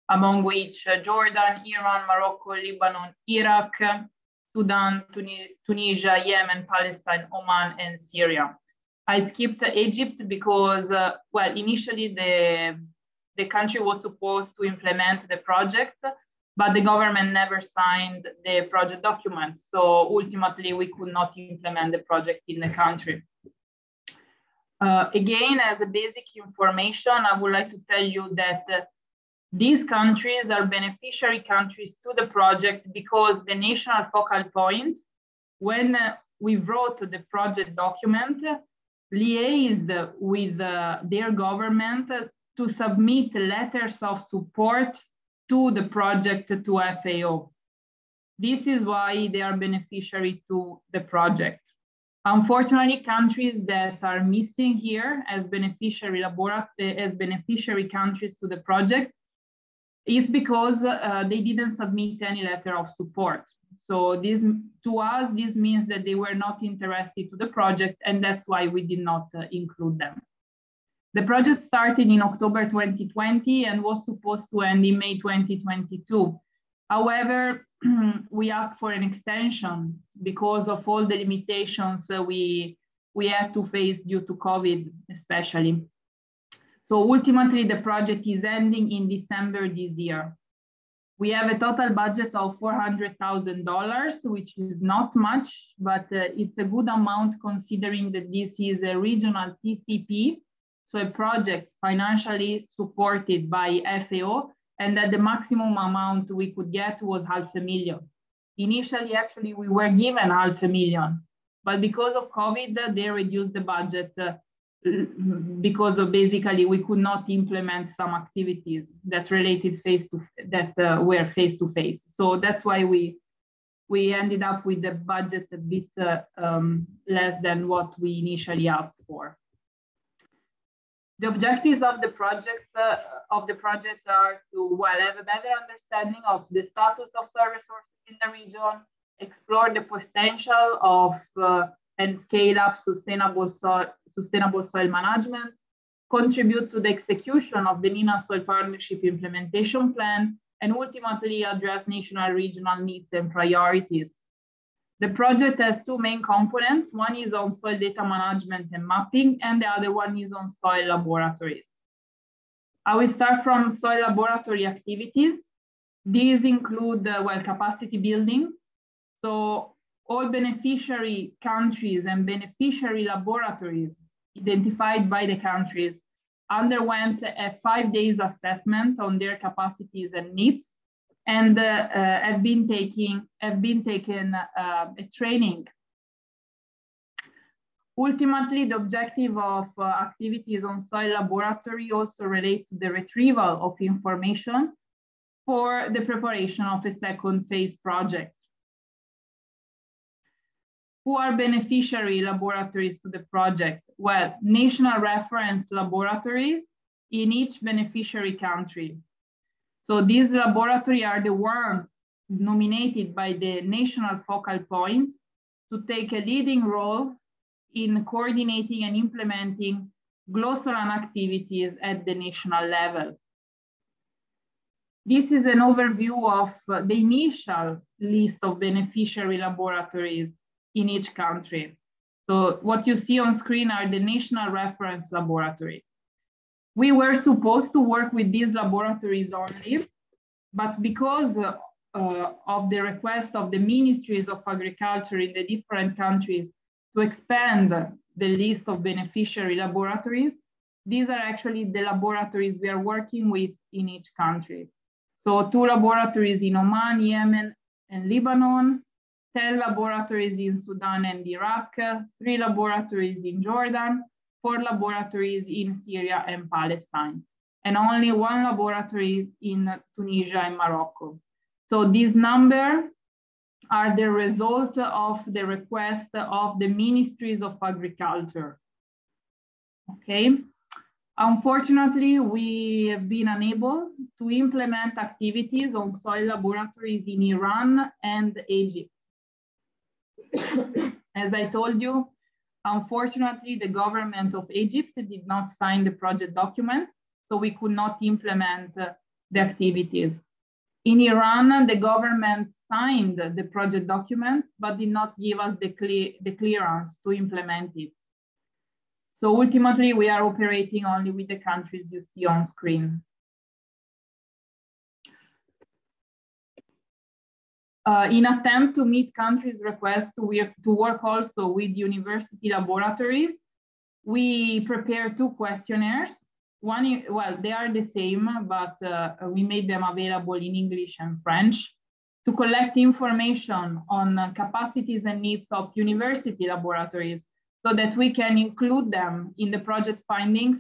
among which Jordan, Iran, Morocco, Lebanon, Iraq, Sudan, Tunisia, Yemen, Palestine, Oman, and Syria. I skipped Egypt because, well, initially the country was supposed to implement the project, but the government never signed the project document. So ultimately, we could not implement the project in the country. Again, as a basic information, I would like to tell you that these countries are beneficiary countries to the project because the national focal point, when we wrote the project document, liaised with their government to submit letters of support to the project to FAO. This is why they are beneficiary to the project. Unfortunately, countries that are missing here as beneficiary countries to the project, it's because they didn't submit any letter of support. So this, to us, this means that they were not interested to the project, and that's why we did not include them. The project started in October 2020 and was supposed to end in May 2022. However, we asked for an extension because of all the limitations we had to face due to COVID, especially. So ultimately, the project is ending in December this year. We have a total budget of $400,000, which is not much, but it's a good amount considering that this is a regional TCP, so a project financially supported by FAO, and that the maximum amount we could get was $500,000. Initially, actually, we were given $500,000, but because of COVID, they reduced the budget because of basically we could not implement some activities that related were face to face. So that's why we ended up with the budget a bit less than what we initially asked for. The objectives of the project are to have a better understanding of the status of soil resources in the region, explore the potential of and scale up sustainable soil management, contribute to the execution of the NENA Soil Partnership implementation plan, and ultimately address national regional needs and priorities. The project has two main components. One is on soil data management and mapping, and the other one is on soil laboratories. I will start from soil laboratory activities. These include, capacity building. So all beneficiary countries and beneficiary laboratories identified by the countries underwent a 5 days assessment on their capacities and needs, and have been taken a training. Ultimately, the objective of activities on soil laboratory also relate to the retrieval of information for the preparation of a second phase project. Who are beneficiary laboratories to the project? Well, national reference laboratories in each beneficiary country. So these laboratories are the ones nominated by the national focal point to take a leading role in coordinating and implementing glossalan activities at the national level. This is an overview of the initial list of beneficiary laboratories in each country. So what you see on screen are the national reference laboratories. We were supposed to work with these laboratories only, but because the request of the ministries of agriculture in the different countries to expand the list of beneficiary laboratories, these are actually the laboratories we are working with in each country. So 2 laboratories in Oman, Yemen, and Lebanon, 10 laboratories in Sudan and Iraq, 3 laboratories in Jordan, 4 laboratories in Syria and Palestine, and only 1 laboratory in Tunisia and Morocco. So these numbers are the result of the request of the ministries of agriculture. Okay. Unfortunately, we have been unable to implement activities on soil laboratories in Iran and Egypt. As I told you, unfortunately, the government of Egypt did not sign the project document, so we could not implement the activities. In Iran, the government signed the project document, but did not give us the clearance to implement it. So ultimately, we are operating only with the countries you see on screen. In attempt to meet countries' requests to work also with university laboratories, we prepare 2 questionnaires. One, well, they are the same, but we made them available in English and French to collect information on capacities and needs of university laboratories, so that we can include them in the project findings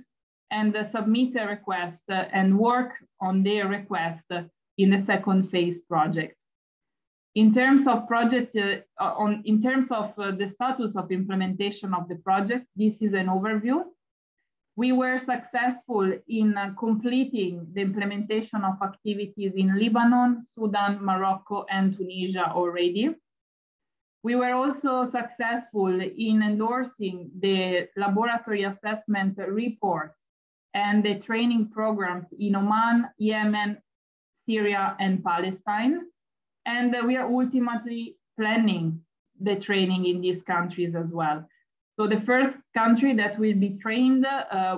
and submit a request and work on their request in the 2nd phase project. In terms of project, in terms of the status of implementation of the project, this is an overview. We were successful in completing the implementation of activities in Lebanon, Sudan, Morocco, and Tunisia already. We were also successful in endorsing the laboratory assessment reports and the training programs in Oman, Yemen, Syria, and Palestine. And we are ultimately planning the training in these countries as well. So the first country that will be trained,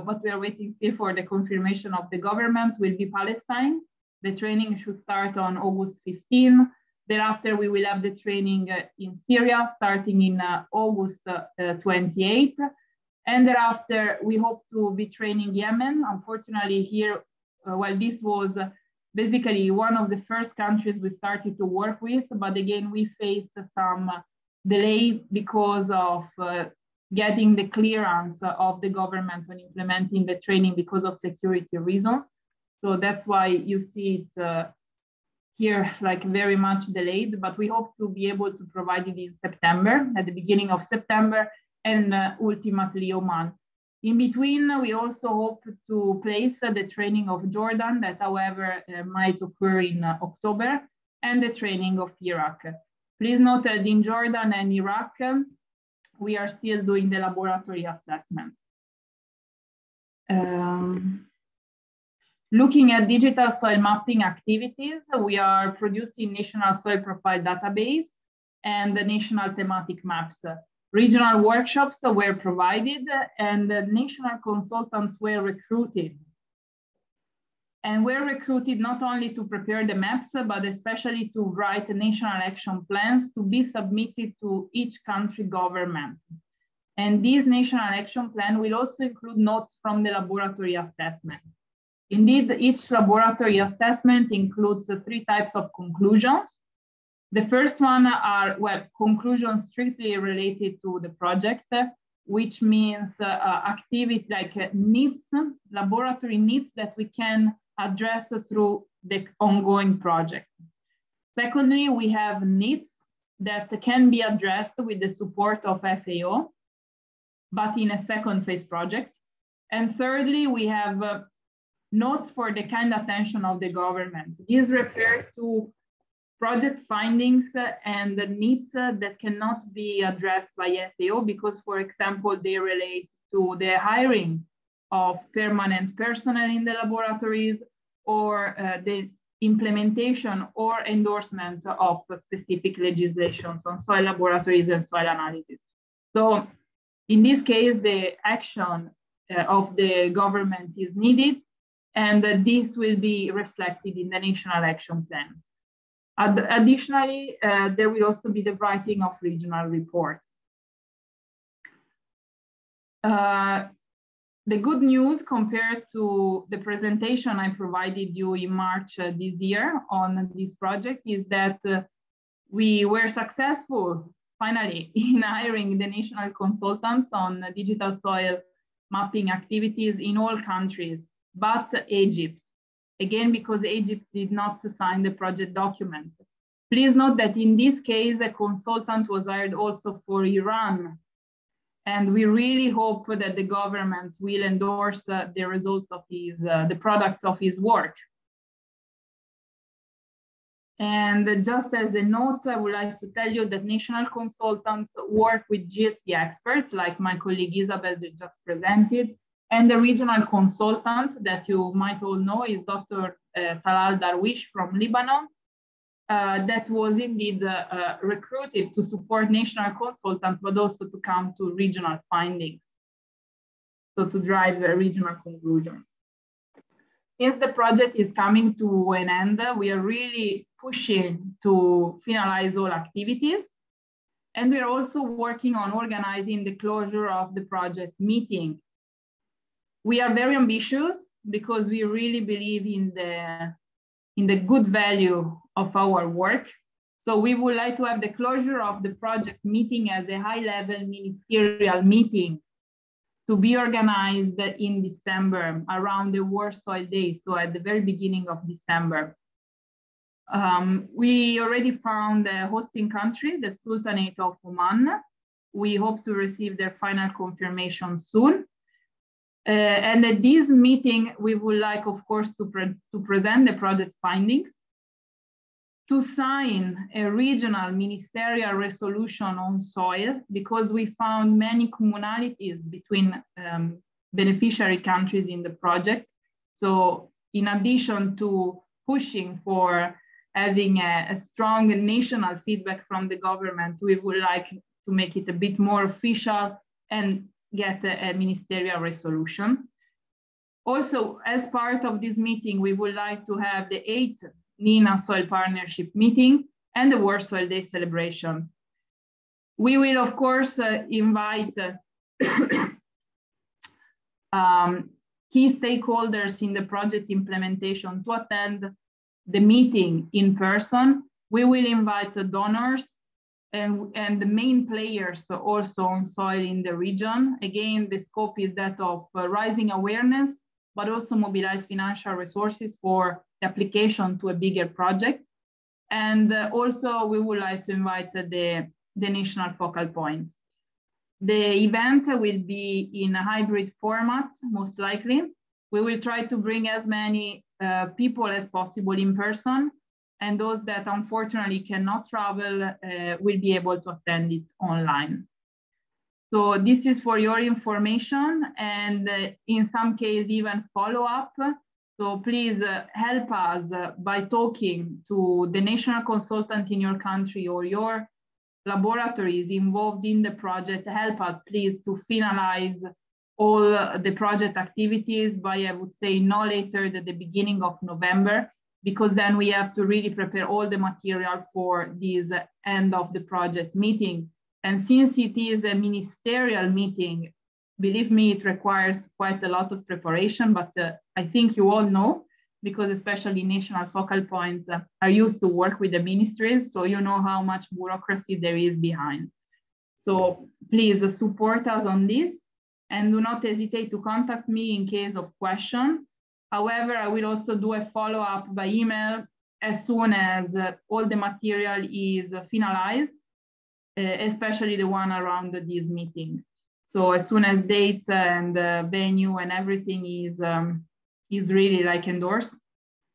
but we are waiting still for the confirmation of the government, will be Palestine. The training should start on August 15. Thereafter, we will have the training in Syria starting in August 28. And thereafter, we hope to be training Yemen. Unfortunately, here, well, this was basically one of the first countries we started to work with, but again, we faced some delay because of getting the clearance of the government on implementing the training because of security reasons. So that's why you see it here like very much delayed, but we hope to be able to provide it in September, at the beginning of September, and ultimately Oman. In between, we also hope to place the training of Jordan, that however might occur in October, and the training of Iraq. Please note that in Jordan and Iraq, we are still doing the laboratory assessment. Looking at digital soil mapping activities, we are producing national soil profile database and the national thematic maps. Regional workshops were provided and the national consultants were recruited. And were recruited not only to prepare the maps, but especially to write national action plans to be submitted to each country government. And this national action plan will also include notes from the laboratory assessment. Indeed, each laboratory assessment includes 3 types of conclusions. The first one are, well, conclusions strictly related to the project, which means activity like needs, laboratory needs that we can address through the ongoing project. Secondly, we have needs that can be addressed with the support of FAO, but in a 2nd phase project. And thirdly, we have notes for the kind attention of the government. These refer to project findings and the needs that cannot be addressed by FAO because, for example, they relate to the hiring of permanent personnel in the laboratories or the implementation or endorsement of specific legislations on soil laboratories and soil analysis. So in this case, the action of the government is needed, and this will be reflected in the national action plan. Additionally, there will also be the writing of regional reports. The good news compared to the presentation I provided you in March this year on this project is that we were successful finally in hiring the national consultants on digital soil mapping activities in all countries, but Egypt. Again, because Egypt did not sign the project document. Please note that in this case, a consultant was hired also for Iran. And we really hope that the government will endorse the results of the products of his work. And just as a note, I would like to tell you that national consultants work with GSP experts, like my colleague Isabel just presented, and the regional consultant that you might all know is Dr. Talal Darwish from Lebanon, that was indeed recruited to support national consultants, but also to come to regional findings, so to drive the regional conclusions. Since the project is coming to an end, we are really pushing to finalize all activities. And we're also working on organizing the closure of the project meeting. We are very ambitious because we really believe in the good value of our work. So we would like to have the closure of the project meeting as a high-level ministerial meeting to be organized in December around the World Soil Day, so at the very beginning of December. We already found a hosting country, the Sultanate of Oman. We hope to receive their final confirmation soon. And at this meeting, we would like, of course, to present the project findings, to sign a regional ministerial resolution on soil, because we found many commonalities between beneficiary countries in the project. So in addition to pushing for having a strong national feedback from the government, we would like to make it a bit more official and get a ministerial resolution. Also, as part of this meeting, we would like to have the 8th NENA Soil Partnership meeting and the World Soil Day celebration. We will, of course, invite key stakeholders in the project implementation to attend the meeting in person. We will invite the donors and the main players also on soil in the region. Again, the scope is that of raising awareness, but also mobilize financial resources for the application to a bigger project. And also we would like to invite the national focal points. The event will be in a hybrid format, most likely. We will try to bring as many people as possible in person, and those that unfortunately cannot travel will be able to attend it online. So this is for your information, and in some cases even follow up. So please help us by talking to the national consultant in your country or your laboratories involved in the project. Help us please to finalize all the project activities by, I would say, no later than the beginning of November, because then we have to really prepare all the material for this end of the project meeting. And since it is a ministerial meeting, believe me, it requires quite a lot of preparation, but I think you all know, because especially national focal points are used to work with the ministries, so you know how much bureaucracy there is behind. So please support us on this, and do not hesitate to contact me in case of question. However, I will also do a follow-up by email as soon as all the material is finalized, especially the one around this meeting. So as soon as dates and venue and everything is really like endorsed,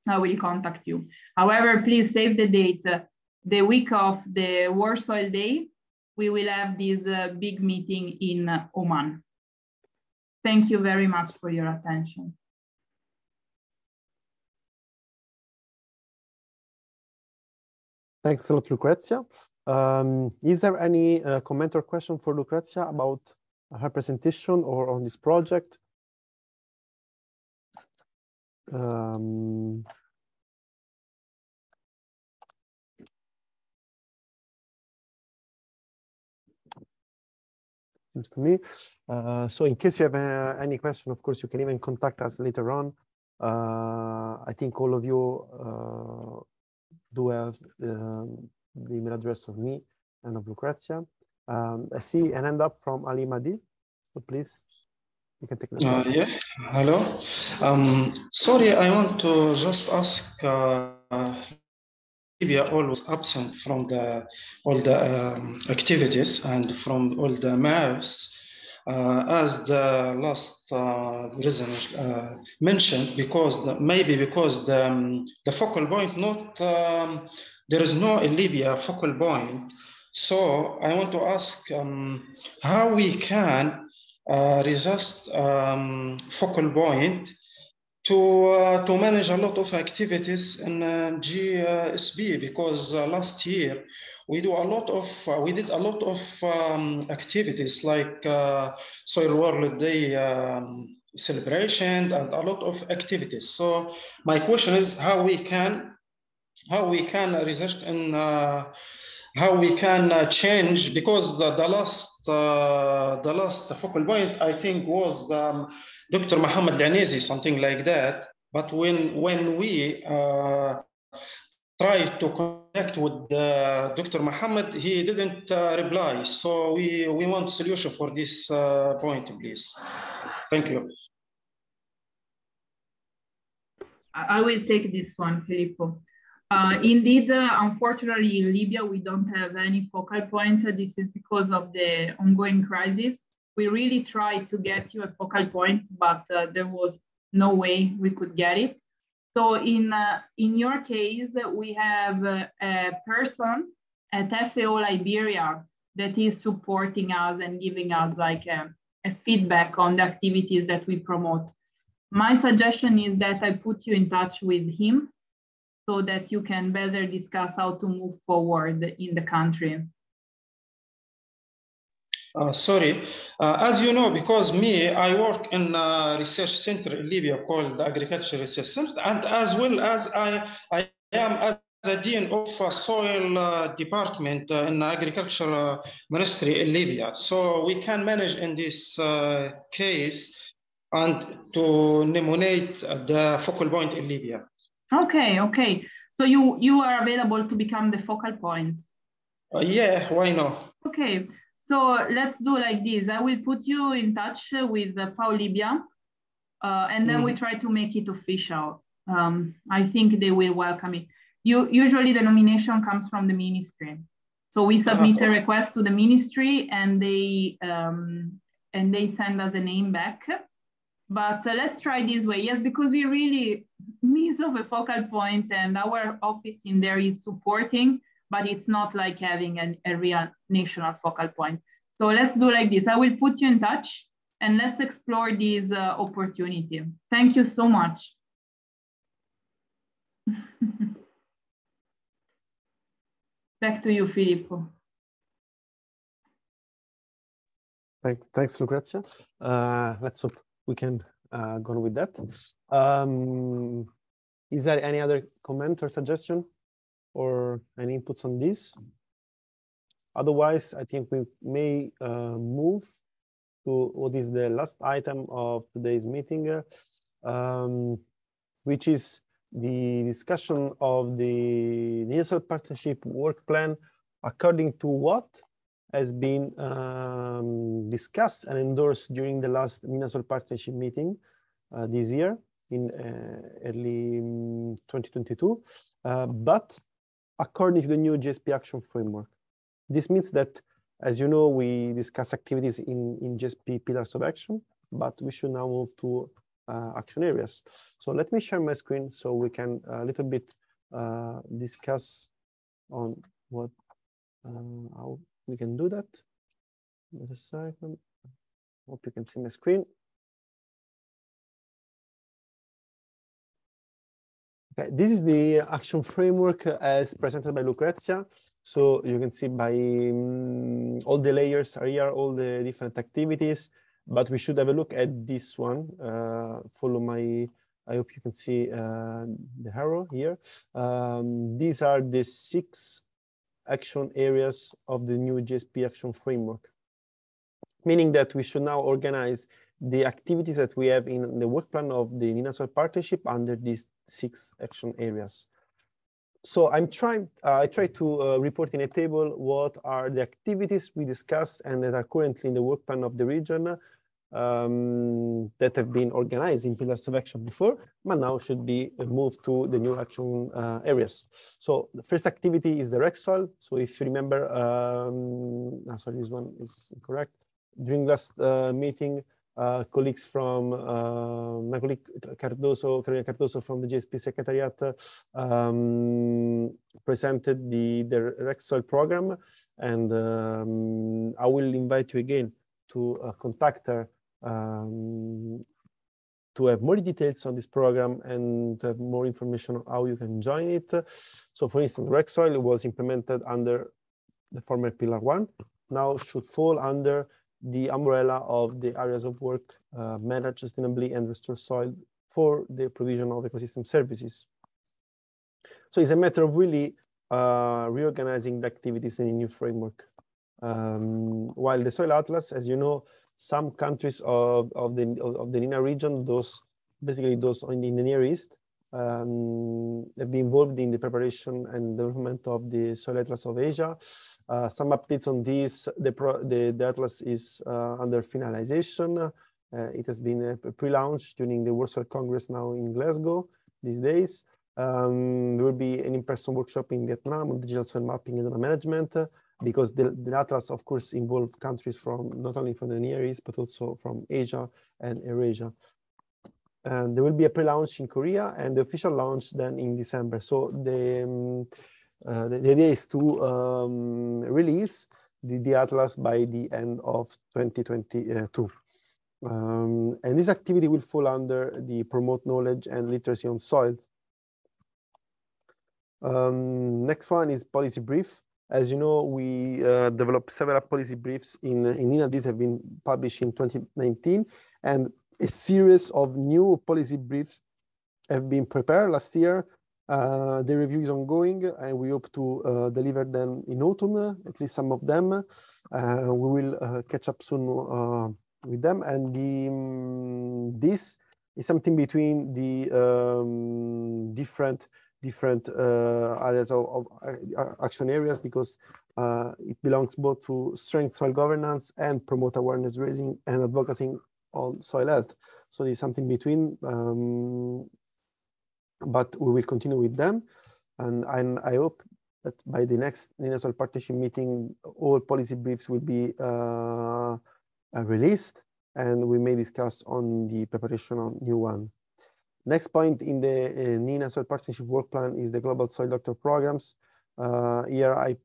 I will contact you. However, please save the date. The week of the World Soil Day, we will have this big meeting in Oman. Thank you very much for your attention. Thanks a lot, Lucrezia. Is there any comment or question for Lucrezia about her presentation or on this project? seems to me. So in case you have any question, of course, you can even contact us later on. I think all of you do have the email address of me and of Lucrezia. I see an hand up from Ali Mahdi. So please, you can take the floor. Yeah, hello. Sorry, I want to just ask, Libya always absent from all the activities and from all the maps, as the last prisoner mentioned, because maybe because the focal point not there is no in Libya focal point. So I want to ask how we can resist focal point to manage a lot of activities in GSP, because last year we did a lot of activities like Soil World Day celebration and a lot of activities. So my question is how we can resist and how we can change, because the last focal point I think was Dr. Mohammed Lanezi, something like that. But when we tried to connect with Dr. Mohammed, he didn't reply. So we want a solution for this point, please. Thank you. I will take this one, Filippo. Indeed, unfortunately, in Libya, we don't have any focal point. This is because of the ongoing crisis. We really tried to get you a focal point, but there was no way we could get it. So in your case, we have a person at FAO Liberia that is supporting us and giving us like a feedback on the activities that we promote. My suggestion is that I put you in touch with him so that you can better discuss how to move forward in the country. Sorry, as you know, because I work in a research center in Libya called the Agriculture Research Center, and as well as I am as the Dean of Soil Department in the Agriculture Ministry in Libya. So we can manage in this case and to nominate the focal point in Libya. Okay, okay. So you are available to become the focal point? Yeah, why not? Okay. So let's do like this. I will put you in touch with FAO Libya, and then we try to make it official. I think they will welcome it. Usually the nomination comes from the ministry. So we submit a request to the ministry and they send us a name back. But let's try this way. Yes, because we really miss of a focal point and our office in there is supporting, but it's not like having a real national focal point. So let's do like this. I will put you in touch and let's explore this opportunity. Thank you so much. Back to you, Filippo. Thanks, Lucrezia. Let's hope we can go on with that. Is there any other comment or suggestion or any inputs on this? Otherwise, I think we may move to what is the last item of today's meeting, which is the discussion of the NENA Soil Partnership work plan according to what has been discussed and endorsed during the last NENA Soil Partnership meeting this year in early 2022, but according to the new GSP action framework. This means that, as you know, we discuss activities in GSP pillars of action, but we should now move to action areas. So let me share my screen so we can a little bit discuss on what how we can do that. Wait a second. Hope you can see my screen. Okay, this is the action framework as presented by Lucrezia. So you can see by all the layers are here, all the different activities, but we should have a look at this one. Follow my, I hope you can see the arrow here. These are the 6 action areas of the new GSP action framework. meaning that we should now organize the activities that we have in the work plan of the NENA Soil Partnership under these 6 action areas. So I try to report in a table what are the activities we discussed and that are currently in the work plan of the region that have been organized in pillars of action before, but now should be moved to the new action areas. So the first activity is the rec soil. So if you remember, sorry, this one is incorrect. During last meeting, colleagues from my colleague Carolina Cardoso from the GSP Secretariat presented the rec soil program, and I will invite you again to contact her to have more details on this program and to have more information on how you can join it. So for instance, rec soil was implemented under the former Pillar 1, now should fall under the umbrella of the areas of work manage sustainably and restore soil for the provision of ecosystem services. So it's a matter of really reorganizing the activities in a new framework. While the Soil Atlas, as you know, some countries of the NENA region, basically those in the Near East, have been involved in the preparation and development of the Soil Atlas of Asia. Some updates on this, the Atlas is under finalization. It has been pre-launched during the World Soil Congress now in Glasgow these days. There will be an in-person workshop in Vietnam on digital soil mapping and data management, because the Atlas, of course, involves countries from not only from the Near East, but also from Asia and Eurasia. And there will be a pre-launch in Korea and the official launch then in December. So the idea is to release the Atlas by the end of 2022. And this activity will fall under the promote knowledge and literacy on soils. Next one is policy brief. As you know, we developed several policy briefs in NENA. These have been published in 2019, and a series of new policy briefs have been prepared last year. The review is ongoing, and we hope to deliver them in autumn, at least some of them. We will catch up soon with them. And this is something between the different areas of action areas, because it belongs both to strengthen soil governance and promote awareness raising and advocacy on soil health. So there's something between, but we will continue with them. And I hope that by the next NENA Soil Partnership meeting, all policy briefs will be released, and we may discuss on the preparation of new one. Next point in the NENA Soil Partnership work plan is the Global Soil Doctor programs. Here I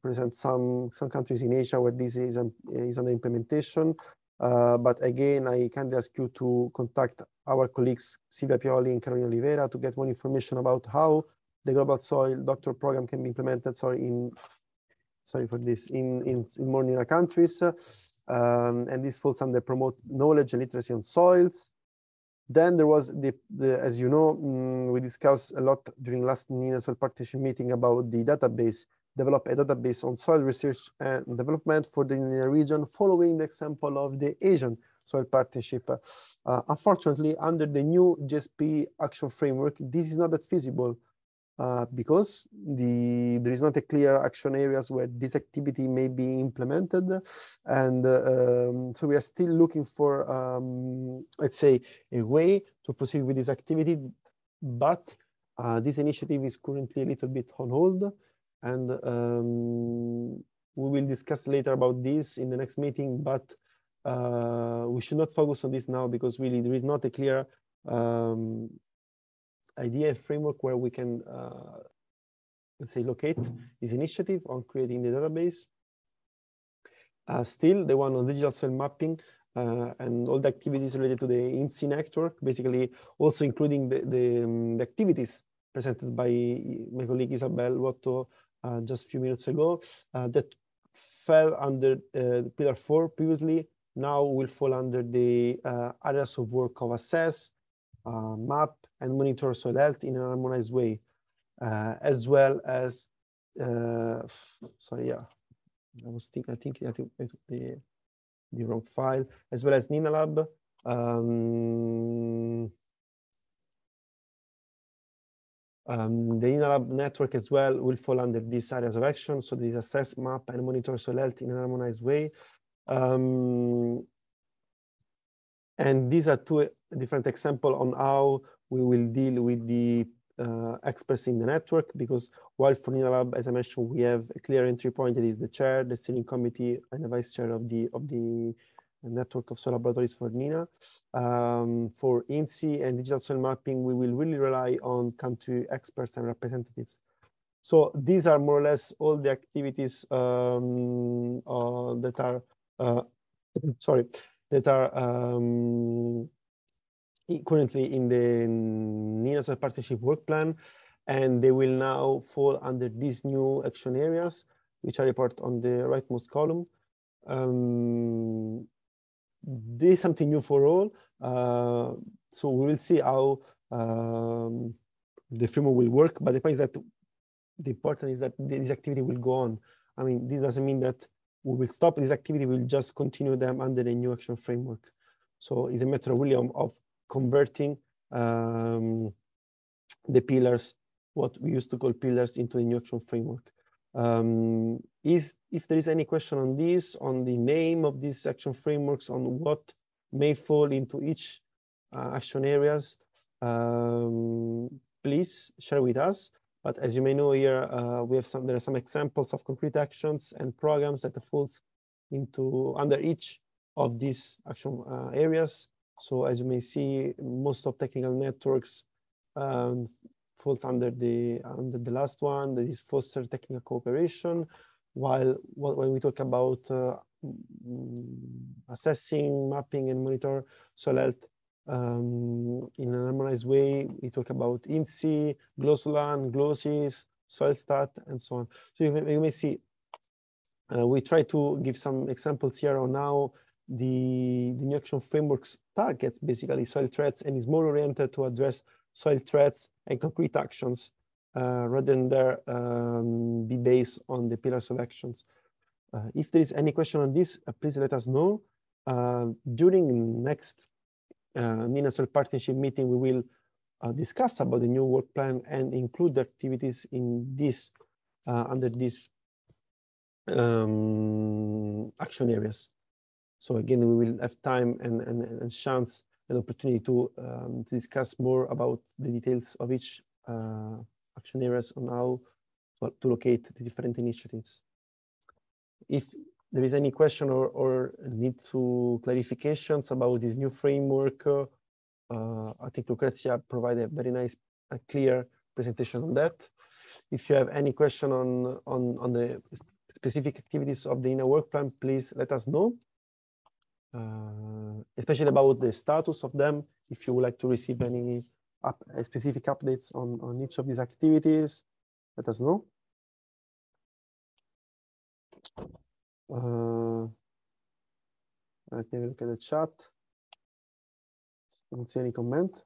present some countries in Asia where this is under implementation. But again, I kindly ask you to contact our colleagues Silvia Pioli and Carolina Oliveira to get more information about how the Global Soil Doctor program can be implemented. In more NENA countries, and this falls under promote knowledge and literacy on soils. Then there was as you know, we discussed a lot during last NENA Soil Partnership meeting about the database. Develop a database on soil research and development for the NENA region, following the example of the Asian Soil Partnership. Unfortunately, under the new GSP action framework, this is not that feasible because there is not a clear action areas where this activity may be implemented. And so we are still looking for, let's say, a way to proceed with this activity. But this initiative is currently a little bit on hold. And we will discuss later about this in the next meeting, but we should not focus on this now, because really there is not a clear idea, framework where we can, let's say, locate this initiative on creating the database. Still, the one on digital soil mapping and all the activities related to the INSI network, basically also including the activities presented by my colleague Isabel Lotto just a few minutes ago, that fell under Pillar 4 previously, now will fall under the areas of work of assess, map, and monitor soil health in an harmonized way, as well as, sorry, yeah, I think the wrong file, as well as NENA Lab. The NENA Lab network as well will fall under these areas of action. So these assess, map, and monitor soil health in an harmonized way. And these are two different examples on how we will deal with the experts in the network, because while for NENA Lab, as I mentioned, we have a clear entry point that is the chair, the steering committee, and the vice chair of the network of soil laboratories for NENA. For INSEE and digital soil mapping, we will really rely on country experts and representatives. So these are more or less all the activities that are, currently in the NENA Soil Partnership work plan, and they will now fall under these new action areas, which are reported on the rightmost column. This is something new for all. So we will see how the framework will work, but the point is that the important is that this activity will go on. I mean, this doesn't mean that we will stop this activity, we'll just continue them under the new action framework. So it's a matter really of converting the pillars, what we used to call pillars, into a new action framework. If there is any question on this, on the name of these action frameworks, on what may fall into each action areas, please share with us. But as you may know here, there are some examples of concrete actions and programs that falls into under each of these action areas. So as you may see, most of technical networks falls under the last one, that is foster technical cooperation. While when we talk about assessing, mapping, and monitor soil health in a harmonized way, we talk about INSEE, Glossolan, Glossis, SoilStat, and so on. So you may see, we try to give some examples here on how the new action frameworks targets basically soil threats and is more oriented to address soil threats and concrete actions rather than be based on the pillars of actions. If there is any question on this, please let us know. During next NENA Soil Partnership meeting, we will discuss about the new work plan and include the activities in this under these action areas. So again, we will have time and chance and opportunity to discuss more about the details of each action areas on how to locate the different initiatives. If there is any question or need to clarifications about this new framework, I think Lucrezia provided a very nice, clear presentation on that. If you have any question on the specific activities of the NENA work plan, please let us know, especially about the status of them. If you would like to receive any specific updates on each of these activities, let us know. Let me look at the chat. Don't see any comment.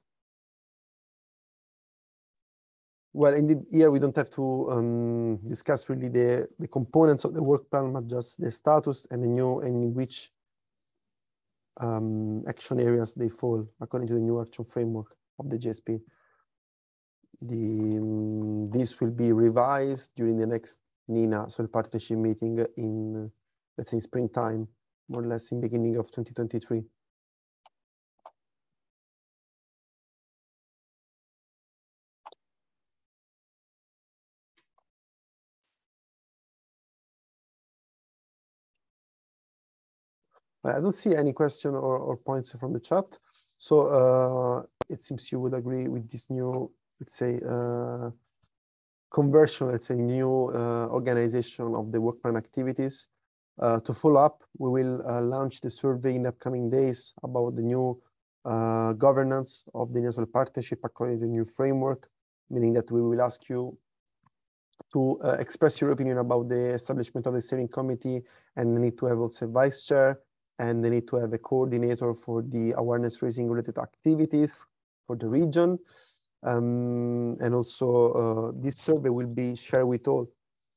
Well, indeed, here we don't have to discuss really the components of the work plan, but just their status and the new and in which action areas they fall according to the new action framework of the GSP. This will be revised during the next NENA Soil Partnership meeting in, let's say, springtime, more or less in beginning of 2023. I don't see any question or points from the chat. So it seems you would agree with this new, let's say, conversion, let's say, new organization of the work plan activities. To follow up, we will launch the survey in the upcoming days about the new governance of the NENA Soil Partnership according to the new framework, meaning that we will ask you to express your opinion about the establishment of the steering committee, and the need to have also a vice chair, and they need to have a coordinator for the awareness raising related activities for the region. And also this survey will be shared with all,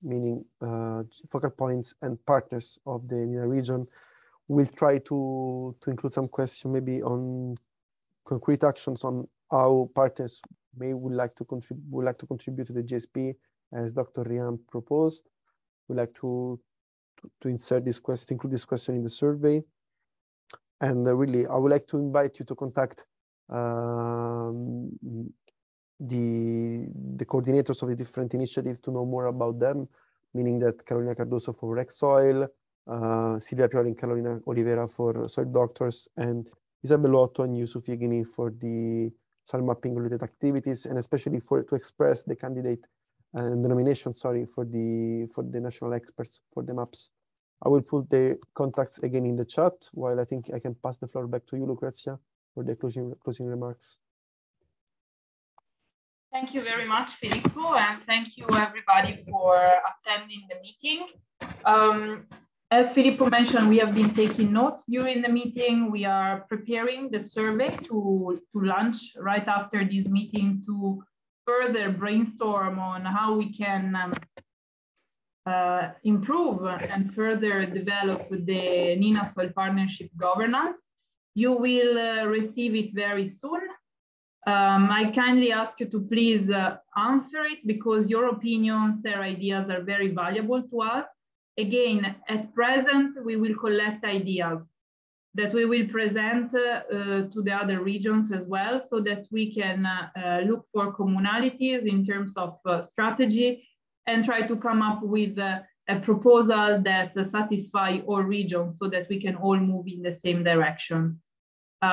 meaning focal points and partners of the NENA region, we'll try to include some questions maybe on concrete actions on how partners would like to contribute to the GSP, as Dr. Riam proposed. We'd like to insert this question, to include this question in the survey. And really, I would like to invite you to contact the coordinators of the different initiatives to know more about them, meaning that Carolina Cardoso for Rec Soil, Silvia Pioli and Carolina Oliveira for Soil Doctors, and Isabel Otto and Yusuf Yegini for the soil mapping related activities, and especially to express the candidate and the nomination, sorry, for the national experts for the maps. I will put their contacts again in the chat, while I think I can pass the floor back to you, Lucrezia, for the closing remarks. Thank you very much, Filippo, and thank you everybody for attending the meeting. As Filippo mentioned, we have been taking notes during the meeting. We are preparing the survey to launch right after this meeting to further brainstorm on how we can improve and further develop the NENA Soil Partnership governance. You will receive it very soon. I kindly ask you to please answer it, because your opinions or ideas are very valuable to us. Again, at present, we will collect ideas that we will present to the other regions as well, so that we can look for commonalities in terms of strategy and try to come up with a proposal that satisfies all regions, so that we can all move in the same direction.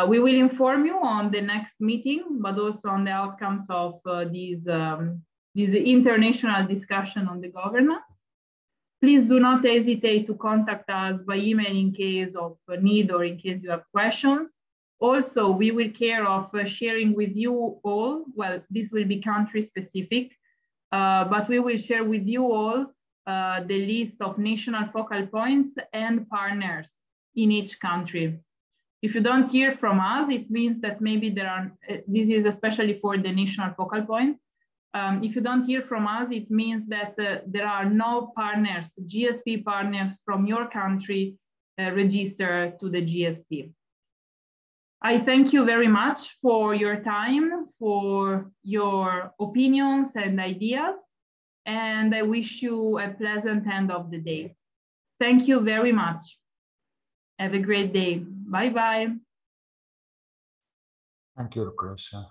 We will inform you on the next meeting, but also on the outcomes of these international discussion on the governance. Please do not hesitate to contact us by email in case of need or in case you have questions. Also, we will care of sharing with you all, well, this will be country specific, but we will share with you all the list of national focal points and partners in each country. If you don't hear from us, it means that maybe there are, this is especially for the national focal point. If you don't hear from us, it means that there are no partners, GSP partners from your country registered to the GSP. I thank you very much for your time, for your opinions and ideas, and I wish you a pleasant end of the day. Thank you very much. Have a great day. Bye-bye. Thank you, Lucrezia.